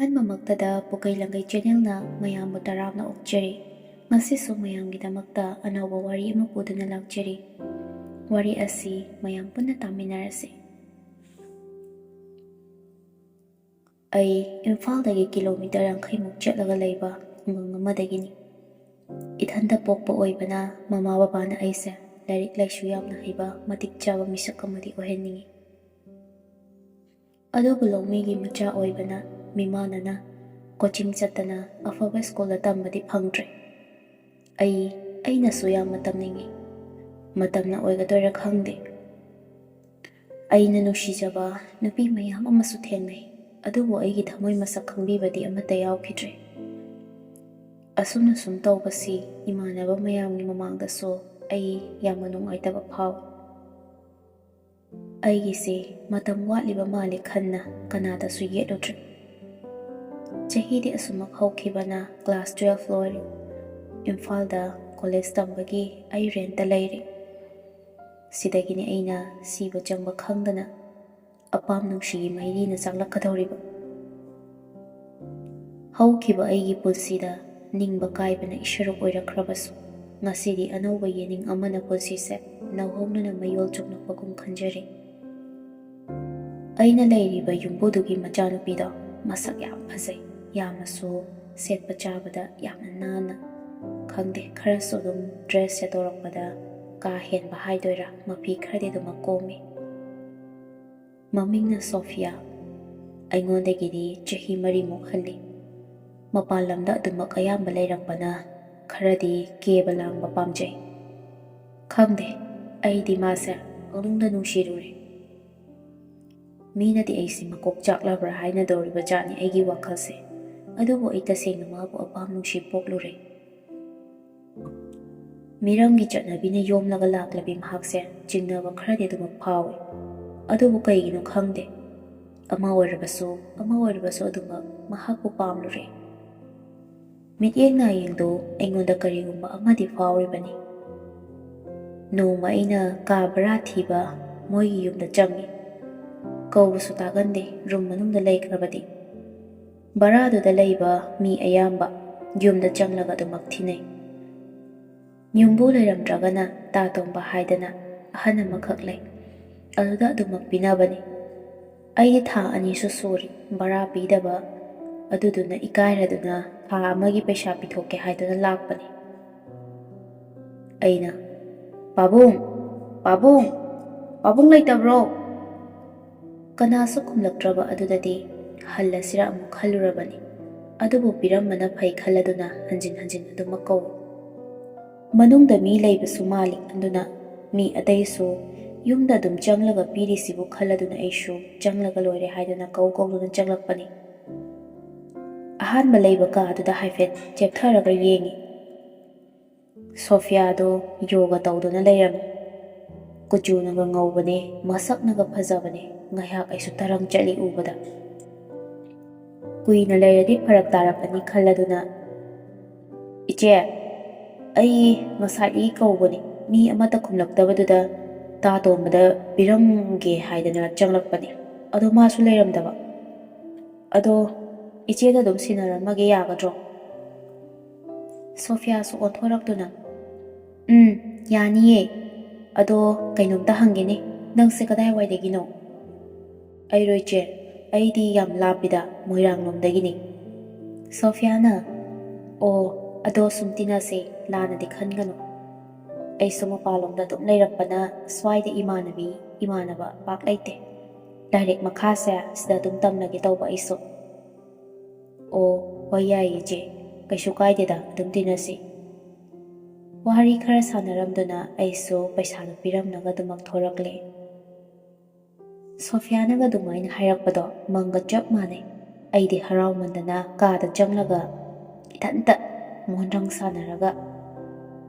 ꯑꯍꯥꯟꯕꯃꯛꯇꯗ ꯄꯨꯀꯩ ꯂꯪꯒꯩ ꯆꯦꯅꯦꯜꯅ ꯃꯌꯥꯝꯕꯨ ꯇꯔꯥꯝꯅ ꯑꯣꯛꯆꯔꯤ꯫ ꯉꯁꯤꯁꯨ ꯃꯌꯥꯝꯒꯤꯗꯃꯛꯇ ꯑꯅꯧꯕ ꯋꯥꯔꯤ ꯑꯃ ꯄꯨꯗꯨꯅ ꯂꯥꯛꯆꯔꯤ꯫ ꯋꯥꯔꯤ ꯑꯁꯤ ꯃꯌꯥꯝ ꯄꯨꯟꯅ ꯇꯥꯃꯤꯟꯅꯔꯁꯤ꯫ ꯑꯩ ꯏꯝꯐꯥꯜꯗꯒꯤ ꯀꯤꯂꯣꯃꯤꯇꯔ 50ꯃꯨꯛ ꯆꯠꯂꯒ ꯂꯩꯕ ꯈꯨꯡꯒꯪ ꯑꯃꯗꯒꯤꯅꯤ꯫ ꯏꯊꯟꯇ ꯄꯣꯛꯄ ꯑꯣꯏꯕꯅ ꯃꯃꯥ ꯕꯕꯥꯅ ꯑꯩꯁꯦ ꯂꯥꯏꯔꯤꯛ ꯂꯥꯏꯁꯨ ꯌꯥꯝꯅ ꯍꯩꯕ ꯃꯇꯤꯛ ꯆꯥꯕ ꯃꯤꯁꯛ ꯑꯃꯗꯤ ꯑꯣꯏꯍꯟꯅꯤꯡꯉꯤ꯫ ꯑꯗꯨꯕꯨ ꯂꯧꯃꯤꯒꯤ ꯃꯆꯥ ꯑꯣꯏꯕꯅ ꯃꯤꯃꯥꯟꯅꯅ ꯀꯣꯆꯤꯡ ꯆꯠꯇꯅ ꯑꯐꯕ ꯁ꯭ꯀꯨꯜꯗ ꯇꯝꯕꯗꯤ ꯐꯪꯗ꯭ꯔꯦ꯫ ꯑꯩꯅꯁꯨ ꯌꯥꯝꯅ ꯇꯝꯅꯤꯡꯉꯤ꯫ ꯃꯇꯝꯅ ꯑꯣꯏꯒꯗꯣꯏꯔꯥ ꯈꯪꯗꯦ꯫ ꯑꯩꯅ ꯅꯨꯡꯁꯤꯖꯕ ꯅꯨꯄꯤ ꯃꯌꯥꯝ ꯑꯃꯁꯨ ꯊꯦꯡꯅꯩ, ꯑꯗꯨꯕꯨ ꯑꯩꯒꯤ ꯊꯃꯣꯏ ꯃꯁꯛ ꯈꯪꯕꯤꯕꯗꯤ ꯑꯃꯠꯇ ꯌꯥꯎꯈꯤꯗ꯭ꯔꯦ꯫ ꯑꯁꯨꯝꯅ ꯁꯨꯝ ꯇꯧꯕꯁꯤ ꯏꯃꯥꯟꯅꯕ ꯃꯌꯥꯝꯒꯤ ꯃꯃꯥꯡꯗꯁꯨ ꯑꯩ ꯌꯥꯝꯅ ꯅꯨꯡꯉꯥꯏꯇꯕ ꯐꯥꯎꯏ꯫ ꯑꯩꯒꯤꯁꯤ ꯃꯇꯝ ꯋꯥꯠꯂꯤꯕ ꯃꯥꯜꯂꯤ ꯈꯟꯅ ꯀꯅꯥꯗꯁꯨ ꯌꯦꯠꯂꯨꯗ꯭ꯔꯦ꯫ ꯆꯍꯤꯗꯤ ꯑꯁꯨꯃꯛ ꯍꯧꯈꯤꯕꯅ ꯀ꯭ꯂꯥꯁ 12 ꯂꯣꯏꯔꯦ꯫ ꯏꯝꯐꯥꯜꯗ ꯀꯣꯂꯦꯖ ꯇꯝꯕꯒꯤ ꯑꯩ ꯔꯦꯟꯇ ꯂꯩꯔꯤ꯫ ꯁꯤꯗꯒꯤꯅꯤ ꯑꯩꯅ ꯁꯤꯕ ꯆꯪꯕ ꯈꯪꯗꯅ ꯑꯄꯥꯝ ꯅꯨꯡꯁꯤꯒꯤ ꯃꯩꯔꯤꯅ ꯆꯥꯛꯂꯛꯀꯗꯧꯔꯤꯕ꯫ ꯍꯧꯈꯤꯕ ꯑꯩꯒꯤ ꯄꯨꯟꯁꯤꯗ ꯅꯤꯡꯕ ꯀꯥꯏꯕꯅ ꯏꯁꯔꯨꯛ ꯑꯣꯏꯔꯛꯈ꯭ꯔꯕꯁꯨ ꯉꯁꯤꯗꯤ ꯑꯅꯧꯕ ꯌꯦꯅꯤꯡ ꯑꯃꯅ ꯄꯨꯟꯁꯤꯁꯦ ꯅꯧꯍꯧꯅꯅ ꯃꯌꯣꯜ ꯆꯨꯝꯂꯛꯄꯒꯨꯝ ꯈꯟꯖꯔꯤ꯫ ꯑꯩꯅ ꯂꯩꯔꯤꯕ ꯌꯨꯝꯕꯨꯗꯨꯒꯤ ꯃꯆꯥꯅꯨꯄꯤꯗꯣ ꯃꯁꯛ ꯌꯥꯝ ꯐꯖꯩ, ꯌꯥꯝꯅꯁꯨ ꯁꯦꯠꯄ ꯆꯥꯕꯗ ꯌꯥꯝꯅ ꯅꯥꯟꯅ, ꯈꯪꯗꯦ ꯈꯔꯁꯨ ꯑꯗꯨꯝ ꯗ꯭ꯔꯦꯁ ꯁꯦꯠꯇꯣꯔꯛꯄꯗ ꯀꯥ ꯍꯦꯟꯕ ꯍꯥꯏꯗꯣꯏꯔꯥ ꯃꯐꯤ ꯈꯔꯗꯤ ꯑꯗꯨꯃꯛ ꯀꯣꯝꯃꯤ꯫ ꯃꯃꯤꯡꯅ ꯁꯣꯐꯤꯌꯥ, ꯑꯩꯉꯣꯟꯗꯒꯤꯗꯤ ꯆꯍꯤ 4ꯃꯨꯛ ꯍꯜꯂꯤ꯫ ꯃꯄꯥꯟ ꯂꯝꯗ ꯑꯗꯨꯃꯛ ꯑꯌꯥꯝꯕ ꯂꯩꯔꯛꯄꯅ ꯈꯔꯗꯤ ꯀꯦꯕ ꯂꯥꯡꯕ ꯄꯥꯝꯖꯩ꯫ ꯈꯪꯗꯦ, ꯑꯩꯗꯤ ꯃꯥꯁꯦ ꯄꯪꯅꯨꯡꯗ ꯅꯨꯡꯁꯤꯔꯨꯔꯦ꯫ ꯃꯤꯅꯗꯤ ꯑꯩꯁꯤ ꯃꯀꯣꯛ ꯆꯥꯛꯂꯕ꯭ꯔꯥ ꯍꯥꯏꯅꯗꯧꯔꯤꯕ ꯖꯥꯠꯅꯤ ꯑꯩꯒꯤ ꯋꯥꯈꯜꯁꯦ, ꯑꯗꯨꯕꯨ ꯑꯩ ꯇꯁꯦꯡꯅ ꯃꯥꯕꯨ ꯑꯄꯥꯝ ꯅꯨꯡꯁꯤ ꯄꯣꯛꯂꯨꯔꯦ꯫ ꯃꯤꯔꯝꯒꯤ ꯆꯠꯅꯕꯤꯅ ꯌꯣꯝꯂꯒ ꯂꯥꯛꯂꯕꯤ ꯃꯍꯥꯛꯁꯦ ꯆꯤꯡꯅꯕ ꯈꯔꯗꯤ ꯑꯗꯨꯃꯛ ꯐꯥꯎꯏ, ꯑꯗꯨꯕꯨ ꯀꯩꯒꯤꯅꯣ ꯈꯪꯗꯦ, ꯑꯃ ꯑꯣꯏꯔꯕꯁꯨ ꯑꯗꯨꯃꯛ ꯃꯍꯥꯛꯄꯨ ꯄꯥꯝꯂꯨꯔꯦ꯫ ꯃꯤꯠꯌꯦꯡ ꯅꯥꯌꯦꯡꯗꯨ ꯑꯩꯉꯣꯟꯗ ꯀꯔꯤꯒꯨꯝꯕ ꯑꯃꯗꯤ ꯐꯥꯎꯔꯤꯕꯅꯤ꯫ ꯅꯣꯡꯃ ꯑꯩꯅ ꯀꯥ ꯚꯔꯥ ꯊꯤꯕ ꯃꯣꯏꯒꯤ ꯌꯨꯝꯗ ꯆꯪꯉꯤ꯫ ꯀꯧꯕꯁꯨ ꯇꯥꯒꯟꯗꯦ ꯔꯨꯝ ꯃꯅꯨꯡꯗ ꯂꯩꯈ꯭ꯔꯕꯗꯤ꯫ ꯚꯔꯥꯗꯨꯗ ꯂꯩꯕ ꯃꯤ ꯑꯌꯥꯝꯕ ꯌꯨꯝꯗ ꯆꯪꯂꯒ ꯑꯗꯨꯃꯛ ꯊꯤꯅꯩ꯫ ꯌꯨꯝꯕꯨ ꯂꯩꯔꯝꯗ꯭ꯔꯒꯅ ꯇꯥ ꯇꯣꯡꯕ ꯍꯥꯏꯗꯅ ꯑꯍꯟ ꯑꯃꯈꯛ ꯂꯩ, ꯑꯗꯨꯗ ꯑꯗꯨꯃꯛ ꯄꯤꯅꯕꯅꯤ꯫ ꯑꯩꯗꯤ ꯊꯥ 2ꯁꯨ ꯁꯨꯔꯤ ꯚꯔꯥ ꯄꯤꯗꯕ, ꯑꯗꯨꯗꯨꯅ ꯏꯀꯥꯏꯔꯗꯨꯅ ꯊꯥ ꯑꯃꯒꯤ ꯄꯩꯁꯥ ꯄꯤꯊꯣꯛꯀꯦ ꯍꯥꯏꯗꯨꯅ ꯂꯥꯛꯄꯅꯤ꯫ ꯑꯩꯅ "ꯄꯥꯕꯨꯡ, ꯄꯥꯕꯨꯡ, ꯄꯥꯕꯨꯡ ꯂꯩꯇꯕ꯭ꯔꯣ?" ꯀꯅꯥꯁꯨ ꯈꯨꯝꯂꯛꯇ꯭ꯔꯕ ꯑꯗꯨꯗꯗꯤ ꯍꯜꯂꯁꯤꯔ ꯑꯃꯨꯛ ꯈꯜꯂꯨꯔꯕꯅꯤ, ꯑꯗꯨꯕꯨ ꯄꯤꯔꯝꯕꯅ ꯐꯩ ꯈꯜꯂꯗꯨꯅ ꯍꯟꯖꯤꯟ ꯍꯟꯖꯤꯟ ꯑꯗꯨꯃꯛ ꯀꯧꯏ꯫ ꯃꯅꯨꯡꯗ ꯃꯤ ꯂꯩꯕꯁꯨ ꯃꯥꯜꯂꯤ, ꯑꯗꯨꯅ ꯃꯤ ꯑꯇꯩꯁꯨ ꯌꯨꯝꯗ ꯑꯗꯨꯝ ꯆꯪꯂꯒ ꯄꯤꯔꯤꯁꯤꯕꯨ ꯈꯜꯂꯗꯨꯅ ꯑꯩꯁꯨ ꯆꯪꯂꯒ ꯂꯣꯏꯔꯦ ꯍꯥꯏꯗꯨꯅ ꯀꯧꯗꯨꯅ ꯆꯪꯂꯛꯄꯅꯤ꯫ ꯑꯍꯥꯟꯕ ꯂꯩꯕ ꯀꯥꯗꯨꯗ ꯍꯥꯏꯐꯦꯠ ꯆꯦꯞꯊꯔꯒ ꯌꯦꯡꯉꯤ꯫ ꯁꯣꯐꯤꯌꯥꯗꯣ ꯌꯣꯒ ꯇꯧꯗꯨꯅ ꯂꯩꯔꯝꯃꯤ꯫ ꯀꯨꯆꯨꯅꯒ ꯉꯧꯕꯅꯦ, ꯃꯁꯛꯅꯒ ꯐꯖꯕꯅꯦ, ꯉꯥꯏꯍꯥꯛ ꯑꯩꯁꯨ ꯇꯔꯪ ꯆꯠꯂꯤ ꯎꯕꯗ꯫ ꯀꯨꯏꯅ ꯂꯩꯔꯗꯤ ꯐꯔꯛ ꯇꯥꯔꯛꯀꯅꯤ ꯈꯜꯂꯗꯨꯅ "ꯏꯆꯦ, ꯑꯩ ꯉꯁꯥꯏꯗꯒꯤ ꯀꯧꯕꯅꯤ, ꯃꯤ ꯑꯃꯠꯇ ꯈꯨꯝꯂꯛꯇꯕꯗꯨꯗ ꯇꯥ ꯇꯣꯟꯕꯗ ꯄꯤꯔꯝꯒꯦ ꯍꯥꯏꯗꯅ ꯆꯪꯂꯛꯄꯅꯤ, ꯑꯗꯣ ꯃꯥꯁꯨ ꯂꯩꯔꯝꯗꯕ꯫ ꯑꯗꯣ ꯏꯆꯦꯗ ꯑꯗꯨꯝ ꯁꯤꯟꯅꯔꯝꯃꯒꯦ ꯌꯥꯒꯗ꯭ꯔꯣ?" ꯁꯣꯐꯤꯌꯥꯁꯨ ꯑꯣꯟꯊꯣꯔꯛꯇꯨꯅ "ꯌꯥꯅꯤꯌꯦ, ꯑꯗꯣ ꯀꯩꯅꯣꯝꯇ ꯍꯪꯒꯦꯅꯦ, ꯅꯪꯁꯦ ꯀꯗꯥꯏꯋꯥꯏꯗꯒꯤꯅꯣ?" "ꯑꯩꯔꯣ ꯏꯆꯦ, ꯑꯩꯗꯤ ꯌꯥꯝ ꯂꯥꯞꯄꯤꯗ, ꯃꯣꯏꯔꯥꯡ ꯂꯣꯝꯗꯒꯤꯅꯤ." ꯁꯣꯐꯤꯌꯥꯅ "ꯑꯣ, ꯑꯗꯣ ꯁꯨꯝ ꯇꯤꯟꯅꯁꯦ, ꯂꯥꯟꯅꯗꯤ ꯈꯟꯒꯅꯨ. ꯑꯩꯁꯨ ꯃꯄꯥꯟꯂꯣꯝꯗ ꯑꯗꯨꯝ ꯂꯩꯔꯛꯄꯅ ꯁ꯭ꯋꯥꯏꯗ ꯏꯃꯥꯟꯅꯕ ꯄꯥꯛ ꯂꯩꯇꯦ. ꯂꯥꯏꯔꯤꯛ ꯃꯈꯥꯁꯦ ꯁꯤꯗ ꯑꯗꯨꯝ ꯇꯝꯂꯒꯦ ꯇꯧꯕ ꯑꯩꯁꯨ." "ꯑꯣ, ꯍꯣꯏ ꯌꯥꯏꯌꯦ ꯏꯆꯦ, ꯀꯩꯁꯨ ꯀꯥꯏꯗꯦꯗ, ꯑꯗꯨꯝ ꯇꯤꯟꯅꯁꯤ." ꯋꯥꯔꯤ ꯈꯔ ꯁꯥꯟꯅꯔꯝꯗꯨꯅ ꯑꯩꯁꯨ ꯄꯩꯁꯥꯗꯨ ꯄꯤꯔꯝꯂꯒ ꯑꯗꯨꯃꯛ ꯊꯣꯔꯛꯂꯦ꯫ ꯁꯣꯐꯤꯌꯥꯅꯒ ꯑꯗꯨꯃꯥꯏꯅ ꯍꯥꯏꯔꯛꯄꯗꯣ ꯃꯪꯒ ꯆꯞ ꯃꯥꯟꯅꯩ꯫ ꯑꯩꯗꯤ ꯍꯔꯥꯎꯃꯟꯗꯅ ꯀꯥꯗ ꯆꯪꯂꯒ ꯏꯊꯟꯇ ꯃꯣꯟꯗ꯭ꯔꯪ ꯁꯥꯟꯅꯔꯒ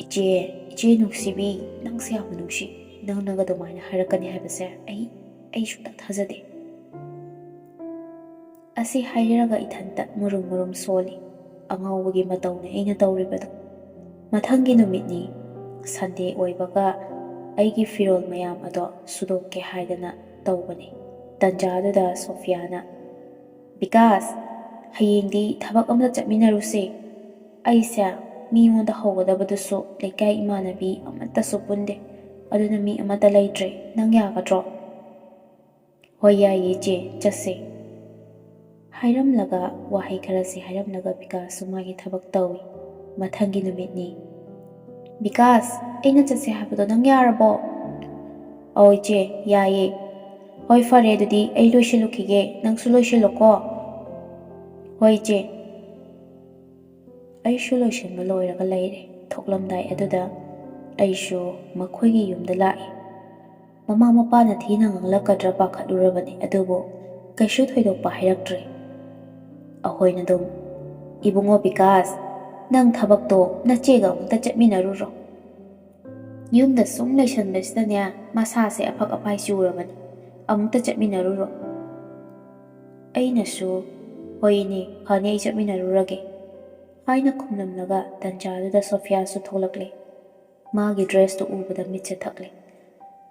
ꯏꯆꯦ ꯅꯨꯡꯁꯤꯕꯤ, ꯅꯪꯁꯦ ꯌꯥꯝꯅ ꯅꯨꯡꯁꯤ, ꯅꯪꯅꯒ ꯑꯗꯨꯃꯥꯏꯅ ꯍꯥꯏꯔꯛꯀꯅꯤ ꯍꯥꯏꯕꯁꯦ ꯑꯩ ꯁꯨꯡꯊꯥ ꯊꯥꯖꯗꯦ." ꯑꯁꯤ ꯍꯥꯏꯔꯒ ꯏꯊꯟꯇ ꯃꯨꯔꯨꯝ ꯁꯣꯜꯂꯤ꯫ ꯑꯉꯥꯎꯕꯒꯤ ꯃꯇꯧꯅꯤ ꯑꯩꯅ ꯇꯧꯔꯤꯕꯗꯣ꯫ ꯃꯊꯪꯒꯤ ꯅꯨꯃꯤꯠꯅꯤ, ꯁꯟꯗꯦ ꯑꯣꯏꯕꯒ ꯑꯩꯒꯤ ꯐꯤꯔꯣꯜ ꯃꯌꯥꯝ ꯑꯗꯣ ꯁꯨꯗꯣꯛꯀꯦ ꯍꯥꯏꯗꯅ ꯇꯧꯕꯅꯤ꯫ ꯇꯟꯖꯥꯗꯨꯗ ꯁꯣꯐꯤꯌꯥꯅ "ꯕꯤꯀꯥꯁ, ꯍꯌꯦꯡꯗꯤ ꯊꯕꯛ ꯑꯃꯗ ꯆꯠꯃꯤꯟꯅꯔꯨꯁꯦ. ꯑꯩꯁꯦ ꯃꯤꯉꯣꯟꯗ ꯍꯧꯒꯗꯕꯗꯨꯁꯨ ꯂꯩꯀꯥꯏ ꯏꯃꯥꯟꯅꯕꯤ ꯑꯃꯠꯇꯁꯨ ꯄꯨꯟꯗꯦ. ꯑꯗꯨꯅ ꯃꯤ ꯑꯃꯠꯇ ꯂꯩꯇ꯭ꯔꯦ. ꯅꯪ ꯌꯥꯒꯗ꯭ꯔꯣ? ꯍꯣꯏ ꯌꯥꯏꯌꯦ ꯏꯆꯦ, ꯆꯠꯁꯦ. ꯍꯥꯏꯔꯝꯂꯒ ꯋꯥꯍꯩ ꯈꯔꯁꯤ ꯍꯥꯏꯔꯝꯂꯒ ꯕꯤꯀꯥꯁꯁꯨ ꯃꯥꯒꯤ ꯊꯕꯛ ꯇꯧꯏ. ꯃꯊꯪꯒꯤ ꯅꯨꯃꯤꯠꯅꯤ. ꯕꯤꯀꯥꯁ, ꯑꯩꯅ ꯆꯠꯁꯦ ꯍꯥꯏꯕꯗꯣ ꯅꯪ ꯌꯥꯔꯕꯣ? ꯑꯧ ꯏꯆꯦ, ꯌꯥꯏꯌꯦ. ꯍꯣꯏ ꯐꯔꯦ ꯑꯗꯨꯗꯤ ꯑꯩ ꯂꯣꯏꯁꯤꯜꯂꯨꯈꯤꯒꯦ. ꯅꯪꯁꯨ ꯂꯣꯏꯁꯤꯜꯂꯣꯀꯣ. ꯍꯣꯏ ꯏꯆꯦ. ꯑꯩꯁꯨ ꯂꯣꯏꯁꯤꯟꯕ ꯂꯣꯏꯔꯒ ꯂꯩꯔꯦ. ꯊꯣꯛꯂꯝꯗꯥꯏ ꯑꯗꯨꯗ ꯑꯩꯁꯨ ꯃꯈꯣꯏꯒꯤ ꯌꯨꯝꯗ ꯂꯥꯛꯏ. ꯃꯃꯥ ꯃꯄꯥꯅ ꯊꯤꯅ ꯉꯥꯡꯂꯛꯀꯗ꯭ꯔꯥ ꯄꯥꯈꯠꯂꯨꯔꯕꯅꯤ, ꯑꯗꯨꯕꯨ ꯀꯩꯁꯨ ꯊꯣꯏꯗꯣꯛꯄ ꯍꯥꯏꯔꯛꯇ꯭ꯔꯦ. ꯑꯩꯈꯣꯏꯅ ꯑꯗꯨꯝ, ꯏꯕꯨꯡꯉꯣ ꯕꯤꯀꯥꯁ, ꯅꯪ ꯊꯕꯛꯇꯣ ꯅꯆꯦꯒ ꯑꯃꯨꯛꯇ ꯆꯠꯃꯤꯟꯅꯔꯨꯔꯣ. ꯌꯨꯝꯗ ꯁꯨꯝ ꯂꯩꯁꯟꯕꯁꯤꯗꯅꯦ ꯃꯁꯥꯁꯦ ꯑꯐꯛ ꯑꯐꯥꯏ ꯆꯨꯔꯕꯅꯤ. ꯑꯃꯨꯛꯇ ꯆꯠꯃꯤꯟꯅꯔꯨꯔꯣ. ꯑꯩꯅꯁꯨ, ꯍꯣꯏ ꯏꯅꯦ, ꯐꯅꯤ ꯑꯩ ꯆꯠꯃꯤꯟꯅꯔꯨꯔꯒꯦ ꯍꯥꯏꯅ ꯈꯨꯝꯂꯝꯂꯒ ꯇꯟꯖꯥꯗꯨꯗ ꯁꯣꯐꯤꯌꯥꯁꯨ ꯊꯣꯛꯂꯛꯂꯦ. ꯃꯥꯒꯤ ꯗ꯭ꯔꯦꯁꯇꯨ ꯎꯕꯗ ꯃꯤꯠꯁꯦ ꯊꯛꯂꯦ.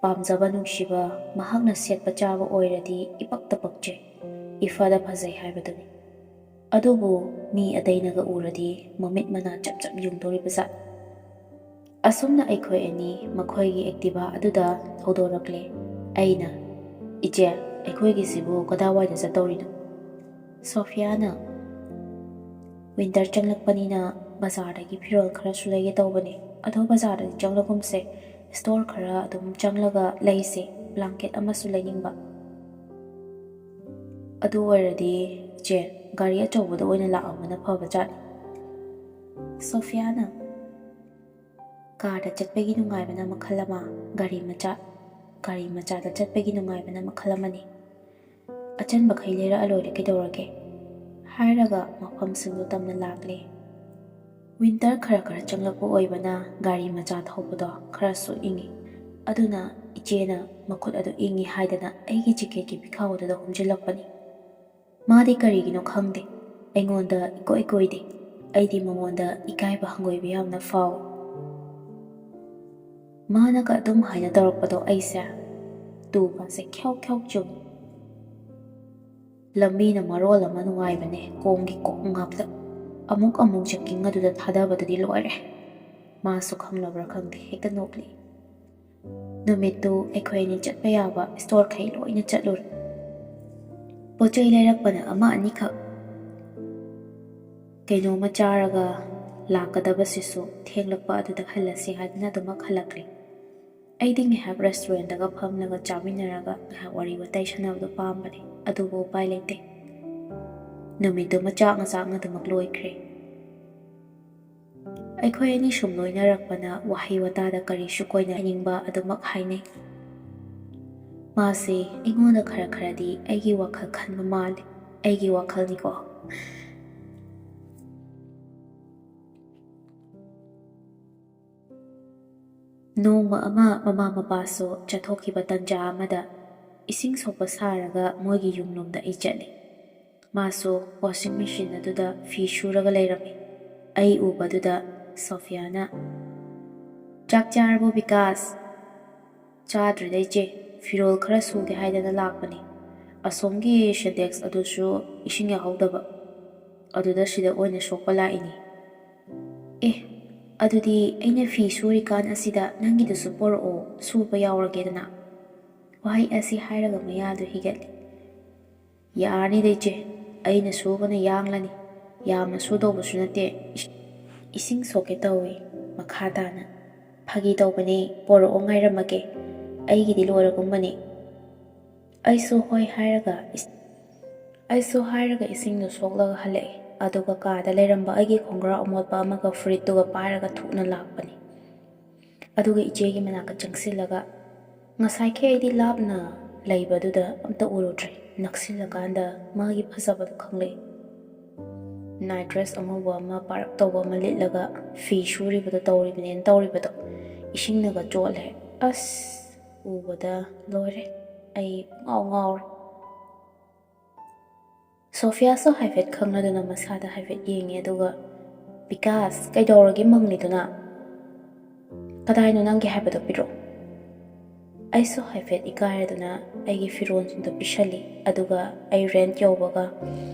ꯄꯥꯝꯖꯕ ꯅꯨꯡꯁꯤꯕ ꯃꯍꯥꯛꯅ ꯁꯦꯠꯄ ꯆꯥꯕ ꯑꯣꯏꯔꯗꯤ ꯏꯄꯛꯇ ꯄꯛꯆꯩ, ꯏꯐꯗ ꯐꯖꯩ ꯍꯥꯏꯕꯗꯨꯅꯤ. ꯑꯗꯨꯕꯨ ꯃꯤ ꯑꯇꯩꯅꯒ ꯎꯔꯗꯤ ꯃꯃꯤꯠ ꯃꯅꯥ ꯆꯞ ꯆꯞ ꯌꯨꯡꯗꯣꯔꯤꯕꯖꯥꯠ. ꯑꯁꯨꯝꯅ ꯑꯩꯈꯣꯏ ꯑꯅꯤ ꯃꯈꯣꯏꯒꯤ ꯑꯦꯛꯇꯤꯚꯥ ꯑꯗꯨꯗ ꯊꯧꯗꯣꯔꯛꯂꯦ. ꯑꯩꯅ, ꯏꯆꯦ, ꯑꯩꯈꯣꯏꯒꯤꯁꯤꯕꯨ ꯀꯗꯥꯏꯋꯥꯏꯗ ꯆꯠꯇꯧꯔꯤꯅꯣ? ꯁꯣꯐꯤꯌꯥꯅ, ꯋꯤꯟꯇꯔ ꯆꯪꯂꯛꯄꯅꯤꯅ ꯕꯖꯥꯔꯗꯒꯤ ꯐꯤꯔꯣꯜ ꯈꯔꯁꯨ ꯂꯩꯒꯦ ꯇꯧꯕꯅꯦ. ꯑꯗꯣ ꯕꯖꯥꯔꯗꯗꯤ ꯆꯪꯂꯒꯨꯝꯁꯦ. ꯁ꯭ꯇꯣꯔ ꯈꯔ ꯑꯗꯨꯝ ꯆꯪꯂꯒ ꯂꯩꯁꯦ. ꯕ꯭ꯂꯥꯡꯀꯦꯠ ꯑꯃꯁꯨ ꯂꯩꯅꯤꯡꯕ. ꯑꯗꯨ ꯑꯣꯏꯔꯗꯤ ꯏꯆꯦ, ꯒꯥꯔꯤ ꯑꯆꯧꯕꯗ ꯑꯣꯏꯅ ꯂꯥꯛꯑꯝꯕꯅ ꯐꯕꯖꯥꯠꯅꯤ. ꯁꯣꯐꯤꯌꯥꯅ, ꯀꯥꯔꯗ ꯆꯠꯄꯒꯤ ꯅꯨꯡꯉꯥꯏꯕꯅ ꯃꯈꯜ ꯑꯃ, ꯒꯥꯔꯤ ꯃꯆꯥꯗ ꯆꯠꯄꯒꯤ ꯅꯨꯡꯉꯥꯏꯕꯅ ꯃꯈꯜ ꯑꯃꯅꯤ. ꯑꯆꯟꯕꯈꯩ ꯂꯩꯔꯛꯑ ꯂꯣꯏꯔꯦ ꯀꯩꯗꯧꯔꯒꯦ ꯍꯥꯏꯔꯒ ꯃꯐꯝꯁꯤꯡꯗꯨ ꯇꯝꯅ ꯂꯥꯛꯂꯦ. ꯋꯤꯟꯇꯔ ꯈꯔ ꯆꯪꯂꯛꯄ ꯑꯣꯏꯕꯅ ꯒꯥꯔꯤ ꯃꯆꯥ ꯊꯧꯕꯗꯣ ꯈꯔꯁꯨ ꯏꯪꯉꯤ. ꯑꯗꯨꯅ ꯏꯆꯦꯅ ꯃꯈꯨꯠ ꯑꯗꯨ ꯏꯪꯉꯤ ꯍꯥꯏꯗꯅ ꯑꯩꯒꯤ ꯖꯦꯀꯦꯠꯀꯤ ꯄꯤꯈꯥꯎ ꯑꯗꯨꯗ ꯍꯨꯝꯖꯤꯜꯂꯛꯄꯅꯤ. ꯃꯥꯗꯤ ꯀꯔꯤꯒꯤꯅꯣ ꯈꯪꯗꯦ, ꯑꯩꯉꯣꯟꯗ ꯏꯀꯣꯏ ꯀꯣꯏꯗꯦ. ꯑꯩꯗꯤ ꯃꯉꯣꯟꯗ ꯏꯀꯥꯏꯕ ꯍꯪꯒꯣꯏꯕ ꯌꯥꯝꯅ ꯐꯥꯎꯏ. ꯃꯥꯅꯒ ꯑꯗꯨꯝ ꯍꯥꯏꯅ ꯇꯧꯔꯛꯄꯗꯣ ꯑꯩꯁꯦ ꯇꯨꯒꯁꯦ ꯈ꯭ꯌꯥꯎ ꯈ꯭ꯌꯥꯎ ꯆꯨꯡꯉꯤ. ꯂꯝꯕꯤꯅ ꯃꯔꯣꯜ ꯑꯃ ꯅꯨꯡꯉꯥꯏꯕꯅꯦ, ꯀꯣꯝꯒꯤ ꯀꯣꯛ ꯉꯥꯛꯇ. ꯑꯃꯨꯛ ꯖꯦꯛꯀꯤꯡ ꯑꯗꯨꯗ ꯊꯥꯗꯕꯗꯨꯗꯤ ꯂꯣꯏꯔꯦ. ꯃꯥꯁꯨ ꯈꯪꯅꯕ꯭ꯔꯥ ꯈꯪꯗꯦ, ꯍꯦꯛꯇ ꯅꯣꯛꯂꯤ. ꯅꯨꯃꯤꯠꯇꯨ ꯑꯩꯈꯣꯏ ꯑꯅꯤ ꯆꯠꯄ ꯌꯥꯕ ꯁ꯭ꯇꯣꯔꯈꯩ ꯂꯣꯏꯅ ꯆꯠꯂꯨꯔꯦ. ꯄꯣꯠꯆꯩ ꯂꯩꯔꯛꯄꯅ ꯑꯃ ꯑꯅꯤꯈꯛ. ꯀꯩꯅꯣꯝꯃ ꯆꯥꯔꯒ ꯂꯥꯛꯀꯗꯕꯁꯤꯁꯨ ꯊꯦꯡꯂꯛꯄ ꯑꯗꯨꯗ ꯍꯜꯂꯁꯤ ꯍꯥꯏꯗꯅ ꯑꯗꯨꯃꯛ ꯍꯜꯂꯛꯂꯦ. ꯑꯩꯗꯤ ꯉꯥꯏꯍꯥꯛ ꯔꯦꯁꯇꯨꯔꯦꯟꯇꯒ ꯐꯝꯂꯒ ꯆꯥꯃꯤꯟꯅꯔꯒ ꯉꯥꯏꯍꯥꯛ ꯋꯥꯔꯤ ꯋꯥꯇꯥꯏ ꯁꯥꯟꯅꯕꯗꯣ ꯄꯥꯝꯕꯅꯦ, ꯑꯗꯨꯕꯨ ꯎꯄꯥꯏ ꯂꯩꯇꯦ. ꯅꯨꯃꯤꯠꯇꯨꯃ ꯆꯥꯛꯅ ꯑꯗꯨꯃꯛ ꯂꯣꯏꯈ꯭ꯔꯦ. ꯑꯩꯈꯣꯏ ꯑꯅꯤ ꯁꯨꯝ ꯂꯣꯏꯅꯔꯛꯄꯅ ꯋꯥꯍꯩ ꯋꯥꯇꯥꯗ ꯀꯔꯤꯁꯨ ꯀꯣꯏꯅꯅꯤꯡꯕ ꯑꯗꯨꯃꯛ ꯍꯥꯏꯅꯩ. ꯃꯥꯁꯦ ꯑꯩꯉꯣꯟꯗ ꯈꯔꯗꯤ ꯑꯩꯒꯤ ꯋꯥꯈꯜ ꯈꯟꯕ ꯃꯥꯜꯂꯤ. ꯑꯩꯒꯤ ꯋꯥꯈꯜꯅꯤꯀꯣ. ꯅꯣꯡꯃ ꯑꯃ ꯃꯃꯥ ꯃꯄꯥꯁꯨ ꯆꯠꯊꯣꯛꯈꯤꯕ ꯇꯟꯖꯥ ꯑꯃꯗ ꯏꯁꯤꯡ ꯁꯣꯛꯄ ꯁꯥꯔꯒ ꯃꯣꯏꯒꯤ ꯌꯨꯝꯂꯣꯝꯗ ꯑꯩ ꯆꯠꯂꯤ. ꯃꯥꯁꯨ ꯋꯥꯁꯤꯡ ꯃꯦꯆꯤꯟ ꯑꯗꯨꯗ ꯐꯤ ꯁꯨꯔꯒ ꯂꯩꯔꯝꯃꯤ. ꯑꯩ ꯎꯕꯗꯨꯗ ꯁꯣꯐꯤꯌꯥꯅ, ꯆꯥꯛ ꯆꯥꯔꯕꯣ ꯕꯤꯀꯥꯁ? ꯆꯥꯗ꯭ꯔꯤꯗ ꯏꯆꯦ, ꯐꯤꯔꯣꯜ ꯈꯔ ꯁꯨꯒꯦ ꯍꯥꯏꯗꯅ ꯂꯥꯛꯄꯅꯤ. ꯑꯁꯣꯝꯒꯤ ꯁꯤꯟꯇꯦꯛꯁ ꯑꯗꯨꯁꯨ ꯏꯁꯤꯡ ꯌꯥꯎꯍꯧꯗꯕ, ꯑꯗꯨꯗ ꯁꯤꯗ ꯑꯣꯏꯅ ꯁꯣꯛꯄ ꯂꯥꯛꯏꯅꯤ. ꯑꯦ, ꯑꯗꯨꯗꯤ ꯑꯩꯅ ꯐꯤ ꯁꯨꯔꯤꯀꯥꯟ ꯑꯁꯤꯗ ꯅꯪꯒꯤꯗꯨꯁꯨ ꯄꯣꯔꯛꯑꯣ, ꯁꯨꯕ ꯌꯥꯎꯔꯒꯦꯗꯅ. ꯋꯥꯍꯩ ꯑꯁꯤ ꯍꯥꯏꯔꯒ ꯃꯌꯥꯗꯨ ꯍꯤꯒꯠꯂꯤ. ꯌꯥꯔꯅꯤꯗ ꯏꯆꯦ, ꯑꯩꯅ ꯁꯨꯕꯅ ꯌꯥꯡꯂꯅꯤ. ꯌꯥꯝꯅ ꯁꯨꯗꯧꯕꯁꯨ ꯅꯠꯇꯦ. ꯏꯁꯤꯡ ꯁꯣꯛꯀꯦ ꯇꯧꯏ ꯃꯈꯥ ꯇꯥꯅ. ꯐꯥꯒꯤ ꯇꯧꯕꯅꯦ, ꯄꯣꯔꯛꯑꯣ, ꯉꯥꯏꯔꯝꯃꯒꯦ. ꯑꯩꯒꯤꯗꯤ ꯂꯣꯏꯔꯒꯨꯝꯕꯅꯤ. ꯑꯩꯁꯨ ꯍꯥꯏꯔꯒ ꯏꯁꯤꯡꯗꯨ ꯁꯣꯛꯂꯒ ꯍꯜꯂꯛꯏ. ꯑꯗꯨꯒ ꯀꯥꯗ ꯂꯩꯔꯝꯕ ꯑꯩꯒꯤ ꯈꯣꯡꯒ꯭ꯔꯥꯎ ꯑꯃꯣꯠꯄ ꯑꯃꯒ ꯐꯨꯔꯤꯠꯇꯨꯒ ꯄꯥꯏꯔꯒ ꯊꯨꯅ ꯂꯥꯛꯄꯅꯤ. ꯑꯗꯨꯒ ꯏꯆꯦꯒꯤ ꯃꯅꯥꯛꯇ ꯆꯪꯁꯤꯜꯂꯒ, ꯉꯁꯥꯏꯈꯩ ꯑꯩꯗꯤ ꯂꯥꯞꯅ ꯂꯩꯕꯗꯨꯗ ꯑꯝꯇ ꯎꯔꯨꯗ꯭ꯔꯦ. ꯅꯛꯁꯤꯜꯂꯀꯥꯟꯗ ꯃꯥꯒꯤ ꯐꯖꯕꯗꯨ ꯈꯪꯂꯛꯏ. ꯅꯥꯏꯠ ꯗ꯭ꯔꯦꯁ ꯑꯉꯧꯕ ꯑꯃ ꯄꯥꯔꯞ ꯇꯧꯕ ꯑꯃ ꯂꯤꯠꯂꯒ ꯐꯤ ꯁꯨꯔꯤꯕꯗꯣ ꯇꯧꯔꯤꯕꯗꯣ ꯏꯁꯤꯡꯅꯒ ꯆꯣꯠꯂꯦ. ꯑꯁ, ꯎꯕꯗ ꯂꯣꯏꯔꯦ. ꯑꯩ ꯉꯥꯎꯔꯦ. ꯁꯣꯐꯤꯌꯥꯁꯨ ꯍꯥꯏꯐꯦꯠ ꯈꯪꯂꯗꯨꯅ ꯃꯁꯥꯗ ꯍꯥꯏꯐꯦꯠ ꯌꯦꯡꯉꯤ. ꯑꯗꯨꯒ, ꯕꯤꯀꯥꯁ, ꯀꯩꯗꯧꯔꯒꯦ ꯃꯪꯂꯤꯗꯨꯅ? ꯀꯗꯥꯏꯅꯣ ꯅꯪꯒꯤ ꯍꯥꯏꯕꯗꯣ ꯄꯤꯔꯛꯑꯣ. ꯑꯩꯁꯨ ꯍꯥꯏꯐꯦꯠ ꯏꯀꯥꯏꯔꯗꯨꯅ ꯑꯩꯒꯤ ꯐꯤꯔꯣꯜꯁꯤꯡꯗꯣ ꯄꯤꯁꯜꯂꯤ. ꯑꯗꯨꯒ ꯑꯩ ꯔꯦꯟꯠ ꯌꯧꯕꯒ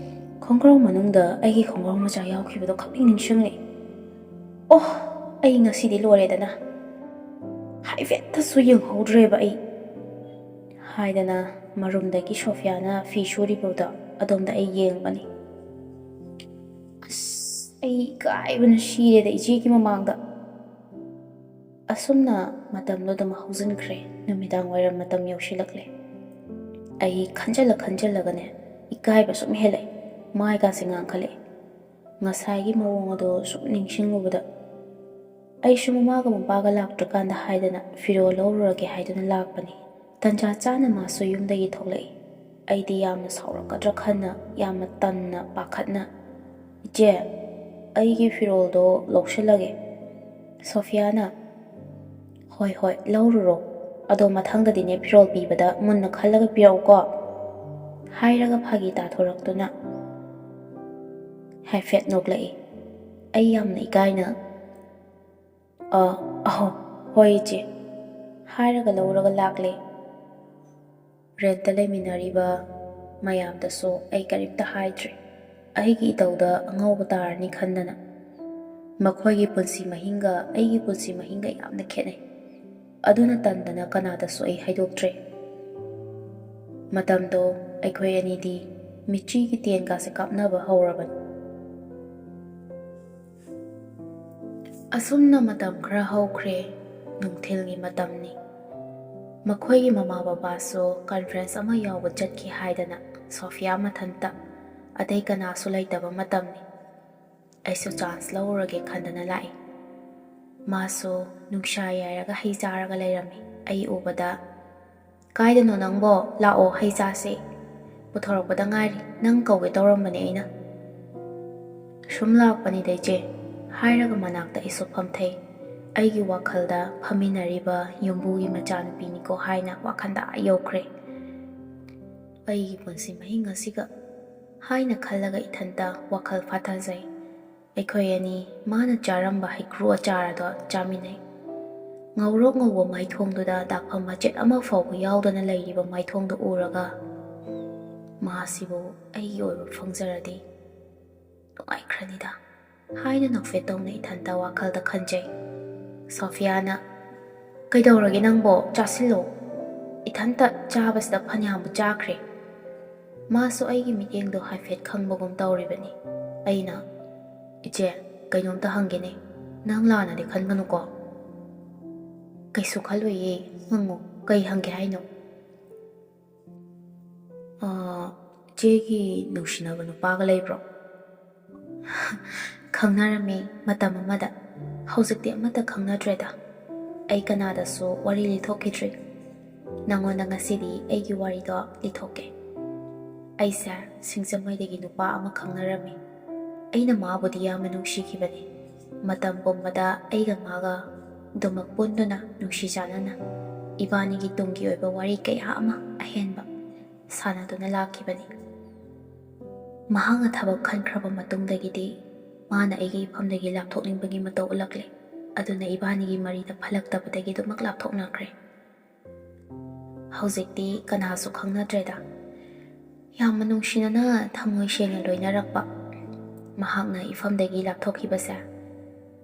ꯈꯣꯡꯒ꯭ꯔꯥꯎ ꯃꯅꯨꯡꯗ ꯑꯩꯒꯤ ꯈꯣꯡꯒ꯭ꯔꯥꯎ ꯃꯆꯥ ꯌꯥꯎꯈꯤꯕꯗꯣ ꯈꯪꯅꯤꯡ ꯅꯤꯡꯁꯤꯡꯂꯛꯏ꯫ ꯑꯣ, ꯑꯩ ꯉꯁꯤꯗꯤ ꯂꯣꯏꯔꯦꯗꯅ, ꯍꯥꯏꯐꯦꯠꯇꯁꯨ ꯌꯦꯡꯍꯧꯗ꯭ꯔꯦꯕ ꯑꯩ ꯍꯥꯏꯗꯅ ꯃꯔꯨꯝꯗꯒꯤ ꯁꯣꯐꯤꯌꯥꯅ ꯐꯤ ꯁꯨꯔꯤꯕꯗꯣ ꯑꯗꯣꯝꯗ ꯑꯩ ꯌꯦꯡꯕꯅꯤ꯫ ꯑꯁ, ꯑꯩ ꯏꯀꯥꯏꯕꯅ ꯁꯤꯔꯦꯗ ꯏꯆꯦꯒꯤ ꯃꯃꯥꯡꯗ꯫ ꯑꯁꯨꯝꯅ ꯃꯇꯝꯗꯣ ꯑꯗꯨꯝ ꯍꯧꯖꯤꯟꯈ꯭ꯔꯦ꯫ ꯅꯨꯃꯤꯗꯥꯡ ꯋꯥꯏꯔꯝ ꯃꯇꯝ ꯌꯧꯁꯤꯜꯂꯛꯂꯦ꯫ ꯑꯩ ꯈꯟꯖꯜꯂꯒꯅꯦ ꯏꯀꯥꯏꯕ ꯁꯨꯝ ꯍꯦꯜꯂꯛꯑꯦ, ꯃꯥꯏꯒꯥꯁꯦ ꯉꯥꯡꯈꯠꯂꯛꯑꯦ꯫ ꯉꯁꯥꯏꯒꯤ ꯃꯑꯣꯡ ꯑꯗꯣ ꯁꯨꯝ ꯅꯤꯡꯁꯤꯡꯂꯨꯕꯗ ꯑꯩꯁꯨ ꯃꯃꯥꯒ ꯃꯄꯥꯒ ꯂꯥꯛꯇ꯭ꯔꯀꯥꯟꯗ ꯍꯥꯏꯗꯅ ꯐꯤꯔꯣꯜ ꯂꯧꯔꯨꯔꯒꯦ ꯍꯥꯏꯗꯨꯅ ꯂꯥꯛꯄꯅꯤ꯫ ꯇꯟꯖꯥ ꯆꯥꯅ ꯃꯥꯁꯨ ꯌꯨꯝꯗꯒꯤ ꯊꯣꯛꯂꯛꯏ꯫ ꯑꯩꯗꯤ ꯌꯥꯝꯅ ꯁꯥꯎꯔꯛꯀꯗ꯭ꯔꯥ ꯈꯟꯅ, ꯌꯥꯝꯅ ꯇꯟꯅ ꯄꯥꯈꯠꯅ, "ꯏꯆꯦ, ꯑꯩꯒꯤ ꯐꯤꯔꯣꯜꯗꯣ ꯂꯧꯁꯤꯜꯂꯒꯦ"꯫ ꯁꯣꯐꯤꯌꯥꯅ, "ꯍꯣꯏ ꯍꯣꯏ, ꯂꯧꯔꯨꯔꯣ, ꯑꯗꯣ ꯃꯊꯪꯗꯗꯤꯅꯦ ꯐꯤꯔꯣꯜ ꯄꯤꯕꯗ ꯃꯨꯟꯅ ꯈꯜꯂꯒ ꯄꯤꯔꯛꯎꯀꯣ", ꯍꯥꯏꯔꯒ ꯐꯥꯒꯤ ꯇꯥꯊꯣꯔꯛꯇꯨꯅ ꯍꯥꯏꯐꯦꯠ ꯅꯣꯛꯂꯛꯏ꯫ ꯑꯩ ꯌꯥꯝꯅ ꯏꯀꯥꯏꯅ "ꯍꯣꯏ ꯏꯆꯦ", ꯍꯥꯏꯔꯒ ꯂꯧꯔꯒ ꯂꯥꯛꯂꯦ꯫ ꯔꯦꯟꯇ ꯂꯩꯃꯤꯟꯅꯔꯤꯕ ꯃꯌꯥꯝꯗꯁꯨ ꯑꯩ ꯀꯔꯤꯝꯇ ꯍꯥꯏꯗ꯭ꯔꯦ, ꯑꯩꯒꯤ ꯏꯇꯧꯗ ꯑꯉꯧꯕ ꯇꯥꯔꯅꯤ ꯈꯟꯗꯅ꯫ ꯃꯈꯣꯏꯒꯤ ꯄꯨꯟꯁꯤ ꯃꯍꯤꯡꯒ ꯑꯩꯒꯤ ꯄꯨꯟꯁꯤ ꯃꯍꯤꯡꯒ ꯌꯥꯝꯅ ꯈꯦꯠꯅꯩ꯫ ꯑꯗꯨꯅ ꯇꯟꯗꯅ ꯀꯅꯥꯗꯁꯨ ꯑꯩ ꯍꯥꯏꯗꯣꯛꯇ꯭ꯔꯦ꯫ ꯃꯇꯝꯗꯣ ꯑꯩꯈꯣꯏ ꯑꯅꯤꯗꯤ ꯃꯤꯆꯤꯒꯤ ꯇꯦꯟꯒꯥꯁꯦ ꯀꯥꯞꯅꯕ ꯍꯧꯔꯕꯅꯤ꯫ ꯑꯁꯨꯝꯅ ꯃꯇꯝ ꯈꯔ ꯍꯧꯈ꯭ꯔꯦ꯫ ꯅꯨꯡꯊꯤꯜꯒꯤ ꯃꯇꯝꯅꯤ꯫ ꯃꯈꯣꯏꯒꯤ ꯃꯃꯥ ꯕꯕꯥꯁꯨ ꯀꯟꯐ꯭ꯔꯦꯟꯁ ꯑꯃ ꯌꯥꯎꯕ ꯆꯠꯈꯤ ꯍꯥꯏꯗꯅ ꯁꯣꯐꯤꯌꯥ ꯃꯊꯟꯇ, ꯑꯇꯩ ꯀꯅꯥꯁꯨ ꯂꯩꯇꯕ ꯃꯇꯝꯅꯤ꯫ ꯑꯩꯁꯨ ꯆꯥꯟꯁ ꯂꯧꯔꯨꯔꯒꯦ ꯈꯟꯗꯅ ꯂꯥꯛꯏ꯫ ꯃꯥꯁꯨ ꯅꯨꯡꯁꯥ ꯌꯥꯏꯔꯒ ꯍꯩ ꯆꯥꯔꯒ ꯂꯩꯔꯝꯃꯤ꯫ ꯑꯩ ꯎꯕꯗ, "ꯀꯥꯏꯗꯅꯣ ꯅꯪꯕꯣ? ꯂꯥꯛꯑꯣ, ꯍꯩ ꯆꯥꯁꯦ, ꯄꯨꯊꯣꯔꯛꯄꯗ ꯉꯥꯏꯔꯤ, ꯅꯪ ꯀꯧꯒꯦ ꯇꯧꯔꯝꯕꯅꯦ ꯑꯩꯅ". "ꯁꯨꯝ ꯂꯥꯛꯄꯅꯤꯗ ꯏꯆꯦ", ꯍꯥꯏꯔꯒ ꯃꯅꯥꯛꯇ ꯑꯩꯁꯨ ꯐꯝꯊꯩ꯫ ꯑꯩꯒꯤ ꯋꯥꯈꯜꯗ ꯐꯝꯃꯤꯟꯅꯔꯤꯕ ꯌꯨꯝꯕꯨꯒꯤ ꯃꯆꯥꯅꯨꯄꯤꯅꯤꯀꯣ ꯍꯥꯏꯅ ꯋꯥꯈꯜꯗ ꯌꯧꯈ꯭ꯔꯦ꯫ ꯑꯩꯒꯤ ꯄꯨꯟꯁꯤ ꯃꯍꯤꯡ ꯑꯁꯤꯒ ꯍꯥꯏꯅ ꯈꯜꯂꯒ ꯏꯊꯟꯇ ꯋꯥꯈꯜ ꯐꯥꯊꯖꯩ꯫ ꯑꯩꯈꯣꯏ ꯑꯅꯤ ꯃꯥꯅ ꯆꯥꯔꯝꯕ ꯍꯩꯀ꯭ꯔꯨ ꯑꯆꯥꯔꯗꯣ ꯆꯥꯃꯤꯟꯅꯩ꯫ ꯉꯧꯔꯣꯛ ꯉꯧꯕ ꯃꯥꯏꯊꯣꯡꯗꯨꯗ ꯗꯥꯛꯐꯝ ꯃꯆꯦꯠ ꯑꯃ ꯐꯥꯎꯕ ꯌꯥꯎꯗꯅ ꯂꯩꯔꯤꯕ ꯃꯥꯏꯊꯣꯡꯗꯨ ꯎꯔꯒ, ꯃꯥꯁꯤꯕꯨ ꯑꯩꯒꯤ ꯑꯣꯏꯕ ꯐꯪꯖꯔꯗꯤ ꯅꯨꯡꯉꯥꯏꯈ꯭ꯔꯅꯤꯗ ꯍꯥꯏꯅ ꯅꯣꯛꯐꯦꯠ ꯇꯧꯅ ꯏꯊꯟꯇ ꯋꯥꯈꯜꯗ ꯈꯟꯖꯩ꯫ ꯁꯣꯐꯤꯌꯥꯅ, "ꯀꯩꯗꯧꯔꯒꯦ ꯅꯪꯕꯣ? ꯆꯥꯁꯤꯜꯂꯣ, ꯏꯊꯟꯇ ꯆꯥꯕꯁꯤꯗ ꯐꯅꯌꯥꯝꯕꯨ ꯆꯥꯈ꯭ꯔꯦ". ꯃꯥꯁꯨ ꯑꯩꯒꯤ ꯃꯤꯠꯌꯦꯡꯗꯣ ꯍꯥꯏꯐꯦꯠ ꯈꯪꯕꯒꯨꯝ ꯇꯧꯔꯤꯕꯅꯤ꯫ ꯑꯩꯅ, "ꯏꯆꯦ, ꯀꯩꯅꯣꯝꯇ ꯍꯪꯒꯦꯅꯦ, ꯅꯪ ꯂꯥꯟꯅꯗꯤ ꯈꯟꯒꯅꯨꯀꯣ"꯫ "ꯀꯩꯁꯨ ꯈꯜꯂꯣꯏꯌꯦ, ꯍꯪꯉꯣ, ꯀꯩ ꯍꯪꯒꯦ ꯍꯥꯏꯅꯣ"꯫ "ꯏꯆꯦꯒꯤ ꯅꯨꯡꯁꯤꯅꯕ ꯅꯨꯄꯥꯒ ꯂꯩꯕ꯭ꯔꯣ"꯫ "ꯈꯪꯅꯔꯝꯃꯤ ꯃꯇꯝ ꯑꯃꯗ, ꯍꯧꯖꯤꯛꯇꯤ ꯑꯃꯠꯇ ꯈꯪꯅꯗ꯭ꯔꯦꯗ". ꯑꯩ ꯀꯅꯥꯗꯁꯨ ꯋꯥꯔꯤ ꯂꯤꯊꯣꯛꯈꯤꯗ꯭ꯔꯤ꯫ ꯅꯉꯣꯟꯗ ꯉꯁꯤꯗꯤ ꯑꯩꯒꯤ ꯋꯥꯔꯤꯗꯣ ꯂꯤꯊꯣꯛꯀꯦ꯫ ꯑꯩꯁꯦ ꯁꯤꯡꯖꯃꯩꯗꯒꯤ ꯅꯨꯄꯥ ꯑꯃ ꯈꯪꯅꯔꯝꯃꯤ꯫ ꯑꯩꯅ ꯃꯥꯕꯨꯗꯤ ꯌꯥꯝꯅ ꯅꯨꯡꯁꯤꯈꯤꯕꯅꯤ꯫ ꯃꯇꯝ ꯄꯨꯝꯕꯗ ꯑꯩꯒ ꯃꯥꯒ ꯑꯗꯨꯃꯛ ꯄꯨꯟꯗꯨꯅ ꯅꯨꯡꯁꯤ ꯆꯥꯟꯅꯅ ꯏꯕꯥꯅꯤꯒꯤ ꯇꯨꯡꯒꯤ ꯑꯣꯏꯕ ꯋꯥꯔꯤ ꯀꯌꯥ ꯑꯃ ꯑꯍꯦꯟꯕ ꯁꯥꯟꯅꯗꯨꯅ ꯂꯥꯛꯈꯤꯕꯅꯤ꯫ ꯃꯍꯥꯛꯅ ꯊꯕꯛ ꯈꯟꯈ꯭ꯔꯕ ꯃꯇꯨꯡꯗꯒꯤꯗꯤ ꯃꯥꯅ ꯑꯩꯒꯤ ꯏꯐꯝꯗꯒꯤ ꯂꯥꯞꯊꯣꯛꯅꯤꯡꯕꯒꯤ ꯃꯇꯧ ꯎꯠꯂꯛꯂꯦ꯫ ꯑꯗꯨꯅ ꯏꯕꯥꯅꯤꯒꯤ ꯃꯔꯤꯗ ꯐꯠꯂꯛꯇꯕꯗꯒꯤ ꯑꯗꯨꯃꯛ ꯂꯥꯞꯊꯣꯛꯅꯈ꯭ꯔꯦ꯫ ꯍꯧꯖꯤꯛꯇꯤ ꯀꯅꯥꯁꯨ ꯈꯪꯅꯗ꯭ꯔꯦꯗ꯫ ꯌꯥꯝꯅ ꯅꯨꯡꯁꯤꯅꯅ ꯊꯃꯣꯏ ꯁꯦꯡꯅ ꯂꯣꯏꯅꯔꯛꯄ ꯃꯍꯥꯛꯅ ꯏꯐꯝꯗꯒꯤ ꯂꯥꯞꯊꯣꯛꯈꯤꯕꯁꯦ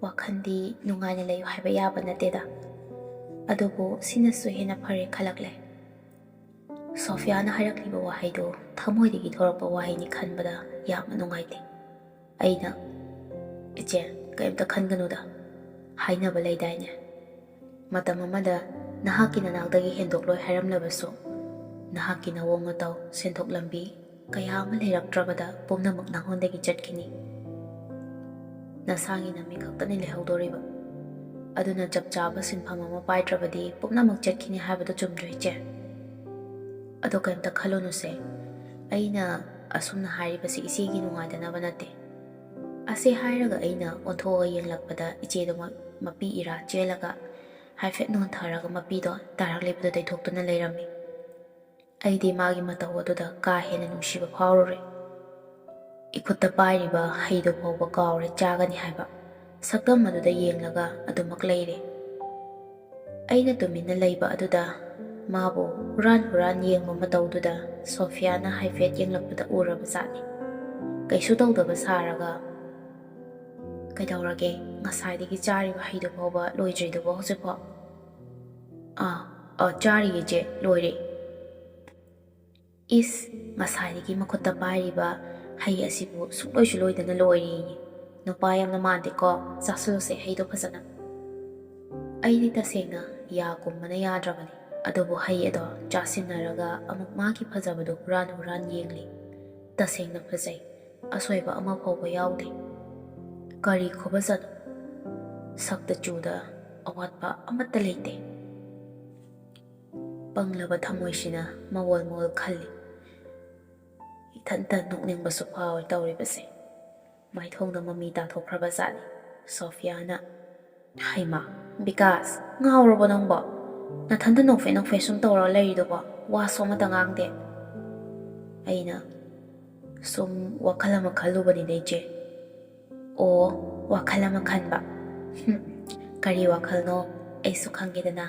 ꯋꯥꯈꯜꯗꯤ ꯅꯨꯡꯉꯥꯏꯅ ꯂꯩꯌꯨ ꯍꯥꯏꯕ ꯌꯥꯕ ꯅꯠꯇꯦꯗ꯫ ꯑꯗꯨꯕꯨ ꯁꯤꯅꯁꯨ ꯍꯦꯟꯅ ꯐꯔꯦ ꯈꯜꯂꯛꯂꯦ꯫ ꯁꯣꯐꯤꯌꯥꯅ ꯍꯥꯏꯔꯛꯂꯤꯕ ꯋꯥꯍꯩꯗꯨ ꯊꯃꯣꯏꯗꯒꯤ ꯊꯣꯔꯛꯄ ꯋꯥꯍꯩꯅꯤ ꯈꯟꯕꯗ ꯌꯥꯝꯅ ꯅꯨꯡꯉꯥꯏꯇꯦ꯫ ꯑꯩꯅ, "ꯏꯆꯦ, ꯀꯔꯤꯝꯇ ꯈꯟꯒꯅꯨꯗ, ꯍꯥꯏꯅꯕ ꯂꯩꯗꯥꯏꯅꯦ, ꯃꯇꯝ ꯑꯃꯗ ꯅꯍꯥꯛꯀꯤ ꯅꯅꯥꯛꯇꯒꯤ ꯍꯦꯟꯗꯣꯛꯂꯣꯏ ꯍꯥꯏꯔꯝꯂꯕꯁꯨ ꯅꯍꯥꯛꯀꯤ ꯅꯑꯣꯡ ꯃꯇꯧ, ꯁꯦꯟꯊꯣꯛ ꯂꯝꯕꯤ ꯀꯌꯥ ꯑꯃ ꯂꯩꯔꯛꯇ꯭ꯔꯕꯗ ꯄꯨꯝꯅꯃꯛ ꯅꯉꯣꯟꯗꯒꯤ ꯆꯠꯈꯤꯅꯤ꯫ ꯅꯁꯥꯒꯤ ꯅꯃꯤꯠ ꯈꯛꯇꯅꯤ ꯂꯩꯍꯧꯗꯣꯔꯤꯕ꯫ ꯑꯗꯨꯅ ꯆꯞ ꯆꯥꯕ ꯁꯤꯟꯐꯝ ꯑꯃ ꯄꯥꯏꯗ꯭ꯔꯕꯗꯤ ꯄꯨꯝꯅꯃꯛ ꯆꯠꯈꯤꯅꯤ ꯍꯥꯏꯕꯗꯨ ꯆꯨꯝꯗ꯭ꯔꯣ ꯏꯆꯦ? ꯑꯗꯣ ꯀꯔꯤꯝꯇ ꯈꯜꯂꯨꯅꯨꯁꯦ, ꯑꯩꯅ ꯑꯁꯨꯝꯅ ꯍꯥꯏꯔꯤꯕꯁꯤ ꯏꯆꯦꯒꯤ ꯅꯨꯡꯉꯥꯏꯗꯅꯕ ꯅꯠꯇꯦ". ꯑꯁꯤ ꯍꯥꯏꯔꯒ ꯑꯩꯅ ꯑꯣꯟꯊꯣꯛꯑꯒ ꯌꯦꯡꯂꯛꯄꯗ ꯏꯆꯦꯗꯣ ꯃꯄꯤ ꯏꯔꯥ ꯆꯦꯜꯂꯒ ꯍꯥꯏꯐꯦꯠ ꯅꯣꯟꯊꯔꯒ ꯃꯄꯤꯗꯣ ꯇꯥꯔꯛꯂꯤꯕꯗꯨ ꯇꯩꯊꯣꯛꯇꯨꯅ ꯂꯩꯔꯝꯃꯤ꯫ ꯑꯩꯗꯤ ꯃꯥꯒꯤ ꯃꯇꯧ ꯑꯗꯨꯗ ꯀꯥ ꯍꯦꯟꯅ ꯅꯨꯡꯁꯤꯕ ꯐꯥꯎꯔꯨꯔꯦ꯫ ꯏꯈꯨꯠꯇ ꯄꯥꯏꯔꯤꯕ ꯍꯩꯗꯨ ꯐꯥꯎꯕ ꯀꯥꯎꯔꯦ ꯆꯥꯒꯅꯤ ꯍꯥꯏꯕ꯫ ꯁꯛꯇꯝ ꯑꯗꯨꯗ ꯌꯦꯡꯂꯒ ꯑꯗꯨꯃꯛ ꯂꯩꯔꯦ꯫ ꯑꯩꯅ ꯇꯨꯃꯤꯟꯅ ꯂꯩꯕ ꯑꯗꯨꯗ ꯃꯥꯕꯨ ꯍꯨꯔꯥꯟ ꯍꯨꯔꯥꯟ ꯌꯦꯡꯕ ꯃꯇꯧꯗꯨꯗ ꯁꯣꯐꯤꯌꯥꯅ ꯍꯥꯏꯐꯦꯠ ꯌꯦꯡꯂꯛꯄꯗ ꯎꯔꯕ ꯖꯥꯠꯅꯤ꯫ ꯀꯩꯁꯨ ꯇꯧꯗꯕ ꯁꯥꯔꯒ ꯀꯩꯗꯧꯔꯒꯦ ꯉꯁꯥꯏꯗꯒꯤ ꯆꯥꯔꯤꯕ ꯍꯩꯗꯨ ꯐꯥꯎꯕ ꯂꯣꯏꯗ꯭ꯔꯤꯗꯨꯕꯣ ꯍꯧꯖꯤꯛꯐꯥꯎ? ꯆꯥꯔꯤꯌꯦ ꯏꯆꯦ, ꯂꯣꯏꯔꯦ꯫ ꯏꯁ, ꯉꯁꯥꯏꯗꯒꯤ ꯃꯈꯨꯠꯇ ꯄꯥꯏꯔꯤꯕ ꯍꯩ ꯑꯁꯤꯕꯨ ꯁꯨꯡꯂꯣꯏꯁꯨ ꯂꯣꯏꯗꯅ ꯂꯣꯏꯔꯦꯌꯦ꯫ ꯅꯨꯄꯥ ꯌꯥꯝꯅ ꯃꯥꯟꯗꯦꯀꯣ, ꯆꯥꯁꯤꯜꯂꯨꯁꯦ ꯍꯩꯗꯣ ꯐꯖꯅ꯫ ꯑꯩꯗꯤ ꯇꯁꯦꯡꯅ ꯌꯥ ꯀꯨꯝꯕꯅ ꯌꯥꯗ꯭ꯔꯕꯅꯤ, ꯑꯗꯨꯕꯨ ꯍꯩ ꯑꯗꯣ ꯆꯥꯁꯤꯟꯅꯔꯒ ꯑꯃꯨꯛ ꯃꯥꯒꯤ ꯐꯖꯕꯗꯣ ꯍꯨꯔꯥꯟ ꯍꯨꯔꯥꯟ ꯌꯦꯡꯂꯤ꯫ ꯇꯁꯦꯡꯅ ꯐꯖꯩ, ꯑꯁꯣꯏꯕ ꯑꯃ ꯐꯥꯎꯕ ꯌꯥꯎꯗꯦ꯫ ꯀꯔꯤ ꯈꯨꯐꯖꯅꯣ! ꯁꯛꯇ ꯆꯨꯗ ꯑꯋꯥꯠꯄ ꯑꯃꯠꯇ ꯂꯩꯇꯦ꯫ ꯄꯪꯂꯕ ꯊꯃꯣꯏꯁꯤꯅ ꯃꯋꯣꯜ ꯃꯋꯣꯜ ꯈꯜꯂꯤ꯫ ꯏꯊꯟꯇ ꯅꯣꯛꯅꯤꯡꯕꯁꯨ ꯐꯥꯎꯏ ꯇꯧꯔꯤꯕꯁꯦ꯫ ꯃꯥꯏꯊꯣꯡꯗ ꯃꯃꯤ ꯇꯥꯊꯣꯛꯈ꯭ꯔꯕ ꯖꯥꯠꯅꯤ꯫ ꯁꯣꯐꯤꯌꯥꯅ, ꯍꯩꯃꯥ, ꯕꯤꯀꯥꯁ, ꯉꯥꯎꯔꯕꯣ ꯅꯪꯕꯣ? ꯅꯊꯟꯇ ꯅꯣꯛꯐꯦꯠ ꯅꯣꯛꯐꯦꯠ ꯁꯨꯝ ꯇꯧꯔ ꯂꯩꯔꯤꯗꯨꯕꯣ, ꯋꯥꯁꯨ ꯑꯃꯠꯇ ꯉꯥꯡꯗꯦ꯫ ꯑꯩꯅ ꯁꯨꯝ ꯋꯥꯈꯜ ꯑꯃ ꯈꯜꯂꯨꯕꯅꯤꯗ ꯏꯆꯦ꯫ ꯑꯣ, ꯋꯥꯈꯜ ꯑꯃ ꯈꯟꯕ? ꯀꯔꯤ ꯋꯥꯈꯜꯅꯣ ꯑꯩꯁꯨ ꯈꯪꯒꯦꯗꯅ,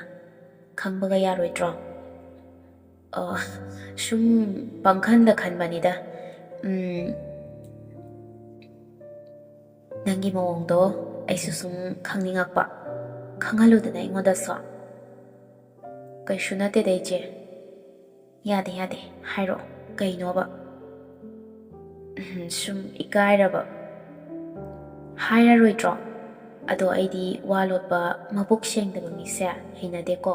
ꯈꯪꯕꯒ ꯌꯥꯔꯣꯏꯗ꯭ꯔꯣ? ꯁꯨꯝ ꯄꯪꯈꯟꯗ ꯈꯟꯕꯅꯤꯗ꯫ ꯅꯪꯒꯤ ꯃꯑꯣꯡꯗꯣ ꯑꯩꯁꯨ ꯁꯨꯝ ꯈꯪꯅꯤꯡꯉꯛꯄ, ꯈꯪꯍꯜꯂꯨꯗꯅ ꯑꯩꯉꯣꯟꯗꯁꯨ꯫ ꯀꯩꯁꯨ ꯅꯠꯇꯦꯗ ꯏꯆꯦ꯫ ꯌꯥꯗꯦ ꯌꯥꯗꯦ, ꯍꯥꯏꯔꯛꯑꯣ, ꯀꯩꯅꯣꯕ? ꯁꯨꯝ ꯏꯀꯥꯏꯔꯕ꯫ ꯍꯥꯏꯔꯔꯣꯏꯗ꯭ꯔꯣ? ꯑꯗꯣ ꯑꯩꯗꯤ ꯋꯥ ꯂꯣꯠꯄ ꯃꯕꯨꯛ ꯁꯦꯡꯗꯕ ꯃꯤꯁꯦ ꯍꯩꯅꯗꯦꯀꯣ꯫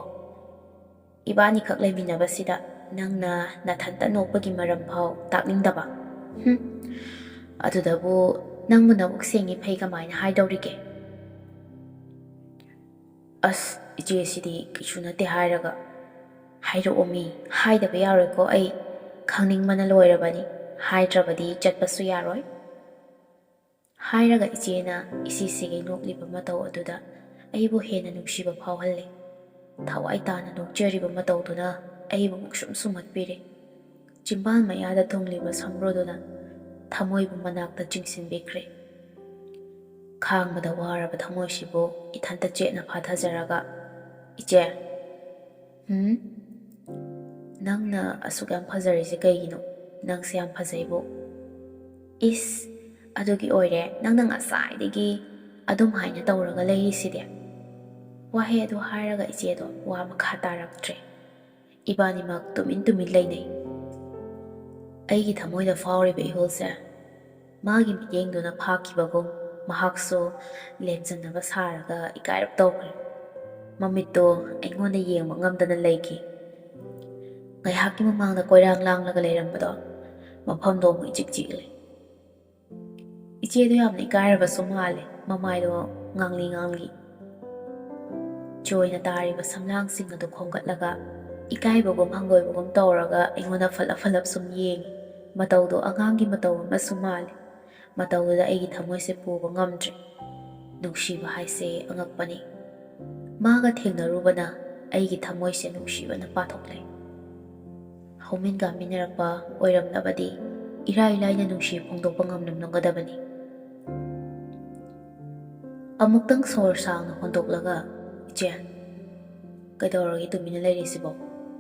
ꯏꯕꯥꯅꯤꯈꯛ ꯂꯩꯃꯤꯟꯅꯕꯁꯤꯗ ꯅꯪꯅ ꯅꯊꯟꯇ ꯅꯣꯛꯄꯒꯤ ꯃꯔꯝ ꯐꯥꯎ ꯇꯥꯛꯅꯤꯡꯗꯕ? ꯑꯗꯨꯗꯕꯨ ꯅꯪꯕꯨ ꯅꯕꯨꯛ ꯁꯦꯡꯉꯤ ꯐꯩ ꯀꯃꯥꯏꯅ ꯍꯥꯏꯗꯧꯔꯤꯒꯦ? ꯑꯁ, ꯏꯆꯦꯁꯤꯗꯤ ꯀꯩꯁꯨ ꯅꯠꯇꯦ ꯍꯥꯏꯔꯒ꯫ ꯍꯥꯏꯔꯛꯑꯣ ꯃꯤ, ꯍꯥꯏꯗꯕ ꯌꯥꯔꯣꯏꯀꯣ ꯑꯩ꯫ ꯈꯪꯅꯤꯡꯕꯅ ꯂꯣꯏꯔꯕꯅꯤ, ꯍꯥꯏꯗ꯭ꯔꯕꯗꯤ ꯆꯠꯄꯁꯨ ꯌꯥꯔꯣꯏ꯫ ꯍꯥꯏꯔꯒ ꯏꯆꯦꯅ ꯏꯁꯤ ꯅꯣꯛꯂꯤꯕ ꯃꯇꯧ ꯑꯗꯨꯗ ꯑꯩꯕꯨ ꯍꯦꯟꯅ ꯅꯨꯡꯁꯤꯕ ꯐꯥꯎꯍꯜꯂꯤ꯫ ꯊꯋꯥꯏ ꯇꯥꯅ ꯅꯣꯛꯆꯔꯤꯕ ꯃꯇꯧꯗꯨꯅ ꯑꯩꯕꯨ ꯃꯨꯛꯁꯨꯝ ꯁꯨꯝꯍꯠꯄꯤꯔꯤ꯫ ꯆꯤꯝꯕꯥꯜ ꯃꯌꯥꯗ ꯊꯨꯡꯂꯤꯕ ꯁꯝꯕ꯭ꯔꯨꯗꯨꯅ ꯊꯃꯣꯏꯕꯨ ꯃꯅꯥꯛꯇ ꯆꯤꯡꯁꯤꯟꯕꯤꯈ꯭ꯔꯦ꯫ ꯈꯥꯡꯕꯗ ꯋꯥꯔꯕ ꯊꯃꯣꯏꯁꯤꯕꯨ ꯏꯊꯟꯇ ꯆꯦꯠꯅ ꯐꯥꯊꯖꯔꯒ, ꯏꯆꯦ, ꯅꯪꯅ ꯑꯁꯨꯛ ꯌꯥꯝ ꯐꯖꯔꯤꯁꯦ ꯀꯩꯒꯤꯅꯣ? ꯅꯪꯁꯦ ꯌꯥꯝ ꯐꯖꯩꯕꯨ꯫ ꯏꯁ, ꯑꯗꯨꯒꯤ ꯑꯣꯏꯔꯦ ꯅꯪꯅ ꯉꯁꯥꯏꯗꯒꯤ ꯑꯗꯨꯝ ꯍꯥꯏꯅ ꯇꯧꯔꯒ ꯂꯩꯔꯤꯁꯤꯗꯤ꯫ ꯋꯥꯍꯩ ꯑꯗꯨ ꯍꯥꯏꯔꯒ ꯏꯆꯦꯗꯣ ꯋꯥ ꯃꯈꯥ ꯇꯥꯔꯛꯇ꯭ꯔꯦ꯫ ꯏꯕꯥꯅꯤꯃꯛ ꯇꯨꯃꯤꯟ ꯇꯨꯃꯤꯟ ꯂꯩꯅꯩ꯫ ꯑꯩꯒꯤ ꯊꯃꯣꯏꯗ ꯐꯥꯎꯔꯤꯕ ꯏꯍꯨꯜꯁꯦ ꯃꯥꯒꯤ ꯃꯤꯠꯌꯦꯡꯗꯨꯅ ꯐꯥꯈꯤꯕꯒꯨꯝ ꯃꯍꯥꯛꯁꯨ ꯂꯦꯝꯖꯟꯅꯕ ꯁꯥꯔꯒ ꯏꯀꯥꯏꯔꯞ ꯇꯧꯈ꯭ꯔꯦ꯫ ꯃꯃꯤꯠꯇꯣ ꯑꯩꯉꯣꯟꯗ ꯌꯦꯡꯕ ꯉꯝꯗꯅ ꯂꯩꯈꯤ꯫ ꯉꯥꯏꯍꯥꯛꯀꯤ ꯃꯃꯥꯡꯗ ꯀꯣꯏꯔꯥꯡ ꯂꯥꯡꯂꯒ ꯂꯩꯔꯝꯕꯗꯣ ꯃꯐꯝꯗꯣ ꯑꯃꯨꯛ ꯏꯆꯤꯛ ꯆꯤꯛꯂꯦ꯫ ꯏꯆꯦꯗꯣ ꯌꯥꯝꯅ ꯏꯀꯥꯏꯔꯕꯁꯨ ꯃꯥꯜꯂꯦ, ꯃꯃꯥꯏꯗꯣ ꯉꯥꯡꯂꯤ ꯉꯥꯡꯂꯤ꯫ ꯆꯣꯏꯅ ꯇꯥꯔꯤꯕ ꯁꯝꯂꯥꯡꯁꯤꯡ ꯑꯗꯨ ꯈꯣꯝꯒꯠꯂꯒ ꯏꯀꯥꯏꯕꯒꯨꯝ ꯍꯪꯒꯣꯏꯕꯒꯨꯝ ꯇꯧꯔꯒ ꯑꯩꯉꯣꯟꯗ ꯐꯠꯂꯞ ꯐꯠꯂꯞ ꯁꯨꯝ ꯌꯦꯡꯉꯤ꯫ ꯃꯇꯧꯗꯣ ꯑꯉꯥꯡꯒꯤ ꯃꯇꯧ ꯑꯃꯁꯨ ꯃꯥꯜꯂꯤ꯫ ꯃꯇꯧꯗꯨꯗ ꯑꯩꯒꯤ ꯊꯃꯣꯏꯁꯦ ꯄꯨꯕ ꯉꯝꯗ꯭ꯔꯦ꯫ ꯅꯨꯡꯁꯤꯕ ꯍꯥꯏꯁꯦ ꯑꯉꯛꯄꯅꯤ꯫ ꯃꯥꯒ ꯊꯦꯡꯅꯔꯨꯕꯅ ꯑꯩꯒꯤ ꯊꯃꯣꯏꯁꯦ ꯅꯨꯡꯁꯤꯕꯅ ꯄꯥꯊꯣꯛꯂꯦ꯫ ꯍꯧꯃꯤꯟ ꯀꯥꯃꯤꯟꯅꯔꯛꯄ ꯑꯣꯏꯔꯝꯂꯕꯗꯤ ꯏꯔꯥꯏ ꯂꯥꯏꯅ ꯅꯨꯡꯁꯤ ꯐꯣꯡꯗꯣꯛꯄ ꯉꯝꯂꯝꯒꯗꯕꯅꯤ꯫ ꯑꯃꯨꯛꯇꯪ ꯁꯣꯔ ꯁꯥꯡꯅ ꯍꯣꯟꯗꯣꯛꯂꯒ, ꯏꯆꯦ, ꯀꯩꯗꯧꯔꯒꯦ ꯇꯨꯃꯤꯟꯅ ꯂꯩꯔꯤꯁꯤꯕꯣ?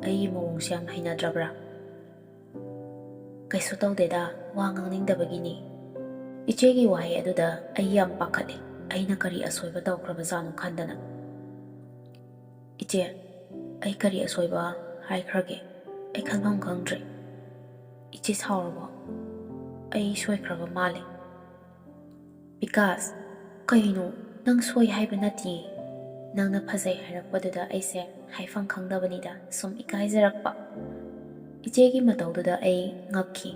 ꯑꯩꯒꯤ ꯃꯑꯣꯡꯁꯦ ꯌꯥꯝ ꯍꯩꯅꯗ꯭ꯔꯕ꯭ꯔꯥ? ꯀꯩꯁꯨ ꯇꯧꯗꯦꯗ, ꯋꯥ ꯉꯥꯡꯅꯤꯡꯗꯕꯒꯤꯅꯤ꯫ ꯏꯆꯦꯒꯤ ꯋꯥꯍꯩ ꯑꯗꯨꯗ ꯑꯩ ꯌꯥꯝ ꯄꯥꯈꯠꯂꯤ꯫ ꯑꯩꯅ ꯀꯔꯤ ꯑꯁꯣꯏꯕ ꯇꯧꯈ꯭ꯔꯕꯖꯥꯠꯅꯣ ꯈꯟꯗꯅ꯫ ꯏꯆꯦ, ꯑꯩ ꯀꯔꯤ ꯑꯁꯣꯏꯕ ꯍꯥꯏꯈ꯭ꯔꯒꯦ? ꯑꯩ ꯈꯟꯐꯝ ꯈꯪꯗ꯭ꯔꯦ꯫ ꯏꯆꯦ ꯁꯥꯎꯔꯕꯣ? ꯑꯩ ꯁꯣꯏꯈ꯭ꯔꯕ ꯃꯥꯜꯂꯦ꯫ ꯕꯤꯀꯥꯁ, ꯀꯩꯅꯣ? ꯅꯪ ꯁꯣꯏ ꯍꯥꯏꯕ ꯅꯠꯇꯤꯌꯦ꯫ ꯅꯪꯅ ꯐꯖꯩ ꯍꯥꯏꯔꯛꯄꯗꯨꯗ ꯑꯩꯁꯦ ꯍꯥꯏꯐꯝ ꯈꯪꯗꯕꯅꯤꯗ, ꯁꯨꯝ ꯏꯀꯥꯏꯖꯔꯛꯄ꯫ ꯏꯆꯦꯒꯤ ꯃꯇꯧꯗꯨꯗ ꯑꯩ ꯉꯛꯈꯤ꯫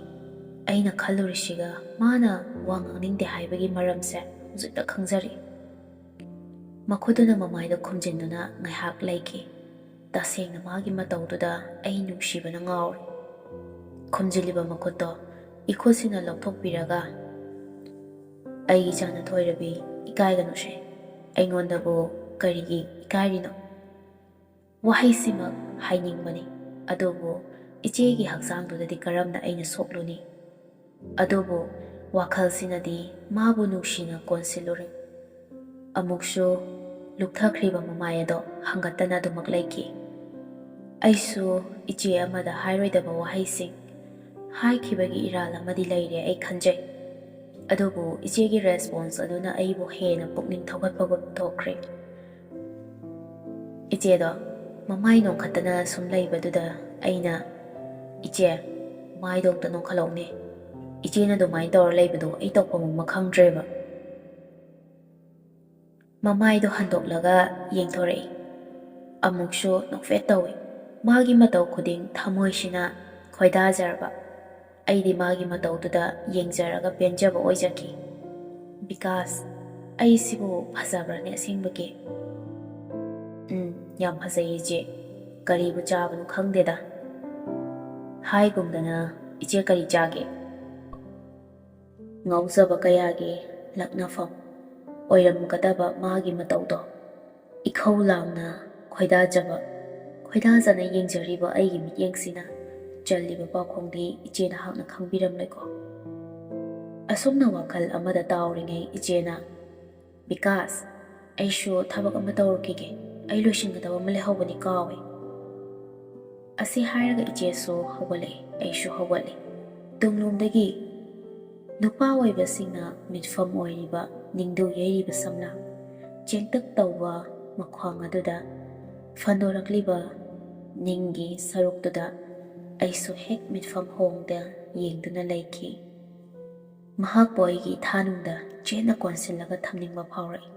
ꯑꯩꯅ ꯈꯜꯂꯨꯔꯤꯁꯤꯒ ꯃꯥꯅ ꯋꯥ ꯉꯥꯡꯅꯤꯡꯗꯦ ꯍꯥꯏꯕꯒꯤ ꯃꯔꯝꯁꯦ ꯍꯧꯖꯤꯛꯇ ꯈꯪꯖꯔꯤ꯫ ꯃꯈꯨꯠꯇꯨꯅ ꯃꯃꯥꯏꯗ ꯈꯨꯝꯖꯤꯟꯗꯨꯅ ꯉꯥꯏꯍꯥꯛ ꯂꯩꯈꯤ꯫ ꯇꯁꯦꯡꯅ ꯃꯥꯒꯤ ꯃꯇꯧꯗꯨꯗ ꯑꯩ ꯅꯨꯡꯁꯤꯕꯅ ꯉꯥꯎꯔꯦ꯫ ꯈꯨꯝꯖꯤꯜꯂꯤꯕ ꯃꯈꯨꯠꯇꯣ ꯏꯈꯨꯠꯁꯤꯅ ꯂꯧꯊꯣꯛꯄꯤꯔꯒ, ꯑꯩꯒꯤ ꯆꯥꯅꯊꯣꯏꯔꯕꯤ, ꯏꯀꯥꯏꯒꯅꯨꯁꯦ꯫ ꯑꯩꯉꯣꯟꯗꯕꯨ ꯀꯔꯤꯒꯤ ꯏꯀꯥꯏꯔꯤꯅꯣ? ꯋꯥꯍꯩꯁꯤꯃꯛ ꯍꯥꯏꯅꯤꯡꯕꯅꯤ, ꯑꯗꯨꯕꯨ ꯏꯆꯦꯒꯤ ꯍꯛꯆꯥꯡꯗꯨꯗꯗꯤ ꯀꯔꯝꯅ ꯑꯩꯅ ꯁꯣꯛꯂꯨꯅꯤ? ꯑꯗꯨꯕꯨ ꯋꯥꯈꯜꯁꯤꯅꯗꯤ ꯃꯥꯕꯨ ꯅꯨꯡꯁꯤꯅ ꯀꯣꯟꯁꯤꯜꯂꯨꯔꯦ꯫ ꯑꯃꯨꯛꯁꯨ ꯂꯨꯞꯊꯈ꯭ꯔꯤꯕ ꯃꯃꯥꯏ ꯑꯗꯣ ꯍꯪꯒꯠꯇꯅ ꯑꯗꯨꯃꯛ ꯂꯩꯈꯤ꯫ ꯑꯩꯁꯨ ꯏꯆꯦ ꯑꯃꯗ ꯍꯥꯏꯔꯣꯏꯗꯕ ꯋꯥꯍꯩꯁꯤꯡ ꯍꯥꯏꯈꯤꯕꯒꯤ ꯏꯔꯥꯜ ꯑꯃꯗꯤ ꯂꯩꯔꯦ ꯑꯩ ꯈꯟꯖꯩ꯫ ꯑꯗꯨꯕꯨ ꯏꯆꯦꯒꯤ ꯔꯦꯁꯄꯣꯟꯁ ꯑꯗꯨꯅ ꯑꯩꯕꯨ ꯍꯦꯟꯅ ꯄꯨꯛꯅꯤꯡ ꯊꯧꯒꯠꯄꯒꯨꯝ ꯊꯣꯛꯈ꯭ꯔꯦ꯫ ꯏꯆꯦꯗꯣ ꯃꯃꯥꯏ ꯅꯣꯡꯈꯠꯇꯅ ꯁꯨꯝ ꯂꯩꯕꯗꯨꯗ ꯑꯩꯅ, "ꯏꯆꯦ, ꯃꯥꯏꯗꯣ ꯑꯝꯇ ꯅꯣꯡꯈꯠꯂꯧꯅꯦ꯫ ꯏꯆꯦꯅ ꯑꯗꯨꯃꯥꯏꯅ ꯇꯧꯔ ꯂꯩꯕꯗꯣ ꯑꯩ ꯇꯧꯐꯝ ꯑꯃ ꯈꯪꯗ꯭ꯔꯦꯕ." ꯃꯃꯥꯏꯗꯣ ꯍꯟꯗꯣꯛꯂꯒ ꯌꯦꯡꯊꯣꯔꯛꯏ꯫ ꯑꯃꯨꯛꯁꯨ ꯅꯣꯛꯐꯦꯠ ꯇꯧꯏ꯫ ꯃꯥꯒꯤ ꯃꯇꯧ ꯈꯨꯗꯤꯡ ꯊꯃꯣꯏꯁꯤꯅ ꯈꯣꯏꯗꯥꯖꯔꯕ ꯑꯩꯗꯤ ꯃꯥꯒꯤ ꯃꯇꯧꯗꯨꯗ ꯌꯦꯡꯖꯔꯒ ꯄꯦꯟꯖꯕ ꯑꯣꯏꯖꯈꯤ꯫ "ꯕꯤꯀꯥꯁ, ꯑꯩꯁꯤꯕꯨ ꯐꯖꯕ꯭ꯔꯅꯦ ꯑꯁꯦꯡꯕꯒꯤ?" "ꯌꯥꯝ ꯐꯖꯩ ꯏꯆꯦ, ꯀꯔꯤꯕꯨ ꯆꯥꯕꯅꯣ ꯈꯪꯗꯦꯗ." ꯍꯥꯏꯒꯨꯝꯗꯅ ꯏꯆꯦ ꯀꯔꯤ ꯆꯥꯒꯦ? ꯉꯥꯎꯖꯕ ꯀꯌꯥꯒꯤ ꯂꯛꯅꯐꯝ ꯑꯣꯏꯔꯝꯒꯗꯕ ꯃꯥꯒꯤ ꯃꯇꯧꯗꯣ ꯏꯈꯧ ꯂꯥꯡꯅ ꯈꯣꯏꯗꯥꯖꯅ ꯌꯦꯡꯖꯔꯤꯕ ꯑꯩꯒꯤ ꯃꯤꯠꯌꯦꯡꯁꯤꯅ ꯆꯜꯂꯤꯕ ꯄꯥꯎꯈꯨꯝꯗꯤ ꯏꯆꯦ ꯅꯍꯥꯛꯅ ꯈꯪꯕꯤꯔꯝꯂꯣꯏꯀꯣ꯫ ꯑꯁꯨꯝꯅ ꯋꯥꯈꯜ ꯑꯃꯗ ꯇꯥꯎꯔꯤꯉꯩ ꯏꯆꯦꯅ, "ꯕꯤꯀꯥꯁ, ꯑꯩꯁꯨ ꯊꯕꯛ ꯑꯃ ꯇꯧꯔꯨꯈꯤꯒꯦ, ꯑꯩ ꯂꯣꯏꯁꯤꯟꯒꯗꯕ ꯑꯃ ꯂꯩꯍꯧꯕꯅꯤ, ꯀꯥꯎꯏ." ꯑꯁꯤ ꯍꯥꯏꯔꯒ ꯏꯆꯦꯁꯨ ꯍꯧꯒꯠꯂꯛꯏ, ꯑꯩꯁꯨ ꯍꯧꯒꯠꯂꯤ꯫ ꯇꯨꯡꯂꯣꯝꯗꯒꯤ ꯅꯨꯄꯥ ꯑꯣꯏꯕꯁꯤꯡꯅ ꯃꯤꯠꯐꯝ ꯑꯣꯏꯔꯤꯕ ꯅꯤꯡꯗꯨ ꯌꯩꯔꯤꯕ ꯁꯝꯂꯥꯡ, ꯆꯦꯡꯇꯛ ꯇꯧꯕ ꯃꯈ꯭ꯋꯥꯡ ꯑꯗꯨꯗ ꯐꯟꯗꯣꯔꯛꯂꯤꯕ ꯅꯤꯡꯒꯤ ꯁꯔꯨꯛꯇꯨꯗ ꯑꯩꯁꯨ ꯍꯦꯛ ꯃꯤꯠꯐꯝ ꯍꯣꯡꯗ ꯌꯦꯡꯗꯨꯅ ꯂꯩꯈꯤ꯫ ꯃꯍꯥꯛꯄꯨ ꯑꯩꯒꯤ ꯏꯊꯥꯅꯨꯡꯗ ꯆꯦꯠꯅ ꯀꯣꯟꯁꯤꯜꯂꯒ ꯊꯝꯅꯤꯡꯕ ꯐꯥꯎꯔꯛꯏ꯫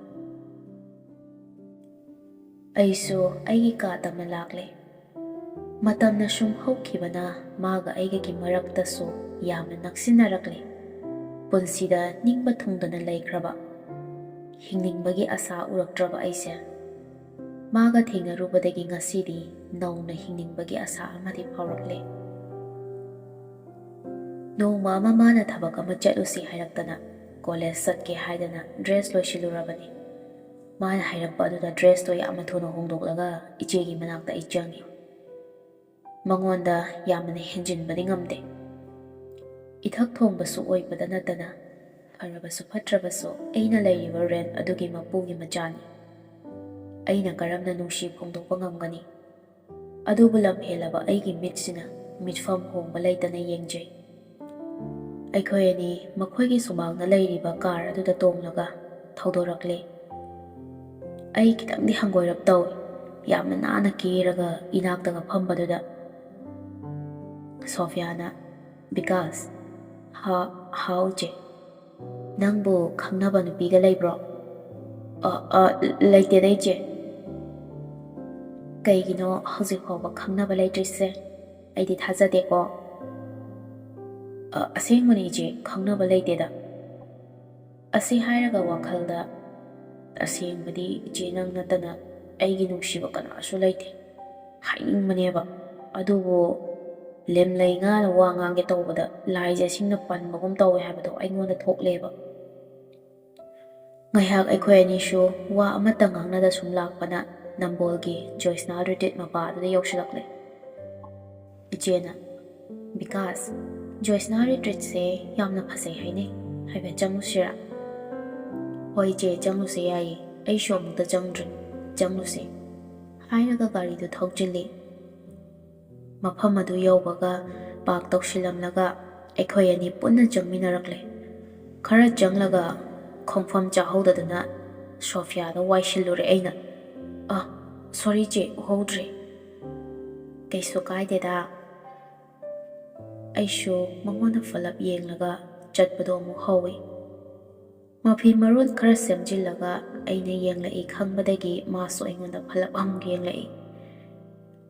ꯑꯩꯁꯨ ꯑꯩꯒꯤ ꯀꯥ ꯇꯝꯅ ꯂꯥꯛꯂꯦ꯫ ꯃꯇꯝꯅ ꯁꯨꯝ ꯍꯧꯈꯤꯕꯅ ꯃꯥꯒ ꯑꯩꯒꯒꯤ ꯃꯔꯛꯇꯁꯨ ꯌꯥꯝꯅ ꯅꯛꯁꯤꯟꯅꯔꯛꯂꯦ꯫ ꯄꯨꯟꯁꯤꯗ ꯅꯤꯡꯕ ꯊꯨꯡꯗꯅ ꯂꯩꯈ꯭ꯔꯕ, ꯍꯤꯡꯅꯤꯡꯕꯒꯤ ꯑꯁꯥ ꯎꯔꯛꯇ꯭ꯔꯕ ꯑꯩꯁꯦ ꯃꯥꯒ ꯊꯦꯡꯅꯔꯨꯕꯗꯒꯤ ꯉꯁꯤꯗꯤ ꯅꯧꯅ ꯍꯤꯡꯅꯤꯡꯕꯒꯤ ꯑꯁꯥ ꯑꯃꯗꯤ ꯐꯥꯎꯔꯛꯂꯦ꯫ ꯅꯣꯡꯃ ꯑꯃ ꯃꯥꯅ ꯊꯕꯛ ꯑꯃ ꯆꯠꯂꯨꯁꯤ ꯍꯥꯏꯔꯛꯇꯅ ꯀꯣꯂꯦꯖ ꯆꯠꯀꯦ ꯍꯥꯏꯗꯅ ꯗ꯭ꯔꯦꯁ ꯂꯣꯏꯁꯤꯜꯂꯨꯔꯕꯅꯤ꯫ ꯃꯥꯅ ꯍꯥꯏꯔꯛꯄ ꯑꯗꯨꯗ ꯗ꯭ꯔꯦꯁꯇꯣ ꯌꯥꯝꯅ ꯊꯨꯅ ꯍꯣꯡꯗꯣꯛꯂꯒ ꯏꯆꯦꯒꯤ ꯃꯅꯥꯛꯇ ꯑꯩ ꯆꯪꯉꯤ꯫ ꯃꯉꯣꯟꯗ ꯌꯥꯝꯅ ꯍꯦꯟꯖꯤꯟꯕꯗꯤ ꯉꯝꯗꯦ꯫ ꯏꯊꯛ ꯊꯣꯡꯕꯁꯨ ꯑꯣꯏꯕꯗ ꯅꯠꯇꯅ ꯐꯔꯕꯁꯨ ꯐꯠꯇ꯭ꯔꯕꯁꯨ ꯑꯩꯅ ꯂꯩꯔꯤꯕ ꯔꯦꯟ ꯑꯗꯨꯒꯤ ꯃꯄꯨꯒꯤ ꯃꯆꯥꯅꯤ꯫ ꯑꯩꯅ ꯀꯔꯝꯅ ꯅꯨꯡꯁꯤ ꯐꯣꯡꯗꯣꯛꯄ ꯉꯝꯒꯅꯤ? ꯑꯗꯨꯕꯨ ꯂꯝꯍꯦꯜꯂꯕ ꯑꯩꯒꯤ ꯃꯤꯠꯁꯤꯅ ꯃꯤꯠꯐꯝ ꯍꯣꯡꯕ ꯂꯩꯇꯅ ꯌꯦꯡꯖꯩ꯫ ꯑꯩꯈꯣꯏ ꯑꯅꯤ ꯃꯈꯣꯏꯒꯤ ꯁꯨꯃꯥꯡꯗ ꯂꯩꯔꯤꯕ ꯀꯥꯔ ꯑꯗꯨꯗ ꯇꯣꯡꯂꯒ ꯊꯧꯗꯣꯔꯛꯂꯦ꯫ ꯑꯩ ꯈꯤꯇꯪꯗꯤ ꯍꯪꯒꯣꯏꯔꯞ ꯇꯧꯏ, ꯌꯥꯝꯅ ꯅꯥꯟꯅ ꯀꯦꯔꯒ ꯏꯅꯥꯛꯇꯒ ꯐꯝꯕꯗꯨꯗ꯫ ꯁꯣꯐꯤꯌꯥꯅ, "ꯕꯤꯀꯥꯁ." "ꯍꯥꯎ ꯏꯆꯦ." "ꯅꯪꯕꯨ ꯈꯪꯅꯕ ꯅꯨꯄꯤꯒ ꯂꯩꯕ꯭ꯔꯣ?" "ꯂꯩꯇꯦꯗ ꯏꯆꯦ." "ꯀꯩꯒꯤꯅꯣ ꯍꯧꯖꯤꯛ ꯐꯥꯎꯕ ꯈꯪꯅꯕ ꯂꯩꯇ꯭ꯔꯤꯁꯦ? ꯑꯩꯗꯤ ꯊꯥꯖꯗꯦꯀꯣ." "ꯑꯁꯦꯡꯕꯅꯤ ꯏꯆꯦ, ꯈꯪꯅꯕ ꯂꯩꯇꯦꯗ." ꯑꯁꯤ ꯍꯥꯏꯔꯒ ꯋꯥꯈꯜꯗ, "ꯑꯁꯦꯡꯕꯗꯤ ꯏꯆꯦ ꯅꯪ ꯅꯠꯇꯅ ꯑꯩꯒꯤ ꯅꯨꯡꯁꯤꯕ ꯀꯅꯥꯁꯨ ꯂꯩꯇꯦ" ꯍꯥꯏꯅꯤꯡꯕꯅꯦꯕ꯫ ꯑꯗꯨꯕꯨ ꯂꯦꯝꯂꯩ ꯉꯥꯅ ꯋꯥ ꯉꯥꯡꯒꯦ ꯇꯧꯕꯗ ꯂꯥꯏꯖꯁꯤꯡꯅ ꯄꯟꯕꯒꯨꯝ ꯇꯧꯋꯦ ꯍꯥꯏꯕꯗꯣ ꯑꯩꯉꯣꯟꯗ ꯊꯣꯛꯂꯦꯕ꯫ ꯉꯥꯏꯍꯥꯛ ꯑꯩꯈꯣꯏ ꯑꯅꯤꯁꯨ ꯋꯥ ꯑꯃꯠꯇ ꯉꯥꯡꯅꯗ ꯁꯨꯝ ꯂꯥꯛꯄꯅ ꯅꯝꯕꯣꯜꯒꯤ ꯖꯣꯏꯁꯅꯥ ꯔꯤꯇ꯭ꯔꯤꯠ ꯃꯄꯥꯗꯨꯗ ꯌꯧꯁꯤꯜꯂꯛꯂꯦ꯫ ꯏꯆꯦꯅ, "ꯕꯤꯀꯥꯁ, ꯖꯣꯏꯁꯅꯥ ꯔꯤꯇ꯭ꯔꯤꯠꯁꯦ ꯌꯥꯝꯅ ꯐꯖꯩ ꯍꯥꯏꯅꯩ, ꯍꯥꯏꯐꯦꯠ ꯆꯪꯉꯨꯁꯤꯔꯥ?" "ꯍꯣꯏ ꯏꯆꯦ, ꯆꯪꯉꯨꯁꯦ ꯌꯥꯏꯌꯦ, ꯑꯩꯁꯨ ꯑꯃꯨꯛꯇ ꯆꯪꯗ꯭ꯔꯤ, ꯆꯪꯉꯨꯁꯦ" ꯍꯥꯏꯔꯒ ꯒꯥꯔꯤꯗꯨ ꯊꯧꯖꯤꯜꯂꯤ꯫ ꯃꯐꯝ ꯑꯗꯨ ꯌꯧꯕꯒ ꯄꯥꯔꯛ ꯇꯧꯁꯤꯜꯂꯝꯂꯒ ꯑꯩꯈꯣꯏ ꯑꯅꯤ ꯄꯨꯟꯅ ꯆꯪꯃꯤꯟꯅꯔꯛꯂꯦ꯫ ꯈꯔ ꯆꯪꯂꯒ ꯈꯣꯡꯐꯝ ꯆꯥꯍꯧꯗꯗꯨꯅ ꯁꯣꯐꯤꯌꯥꯗ ꯋꯥꯏꯁꯤꯜꯂꯨꯔꯦ ꯑꯩꯅ꯫ "ꯁꯣꯔꯤ ꯏꯆꯦ, ꯎꯍꯧꯗ꯭ꯔꯦ." "ꯀꯩꯁꯨ ꯀꯥꯏꯗꯦꯗ." ꯑꯩꯁꯨ ꯃꯉꯣꯟꯗ ꯐꯠꯂꯞ ꯌꯦꯡꯂꯒ ꯆꯠꯄꯗꯣ ꯑꯃꯨꯛ ꯍꯧꯏ꯫ ꯃꯐꯤ ꯃꯔꯣꯟ ꯈꯔ ꯁꯦꯝꯖꯤꯜꯂꯒ ꯑꯩꯅ ꯌꯦꯡꯂꯛꯏ ꯈꯪꯕꯗꯒꯤ ꯃꯥꯁꯨ ꯑꯩꯉꯣꯟꯗ ꯐꯠꯂꯞ ꯑꯃꯨꯛ ꯌꯦꯡꯂꯛꯏ꯫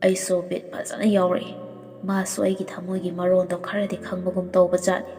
ꯑꯩꯁꯨ ꯕꯤꯠ ꯐꯖꯅ ꯌꯥꯎꯔꯛꯏ꯫ ꯃꯥꯁꯨ ꯑꯩꯒꯤ ꯊꯃꯣꯏꯒꯤ ꯃꯔꯣꯟꯗꯣ ꯈꯔꯗꯤ ꯈꯪꯕꯒꯨꯝ ꯇꯧꯕ ꯖꯥꯠꯅꯤ꯫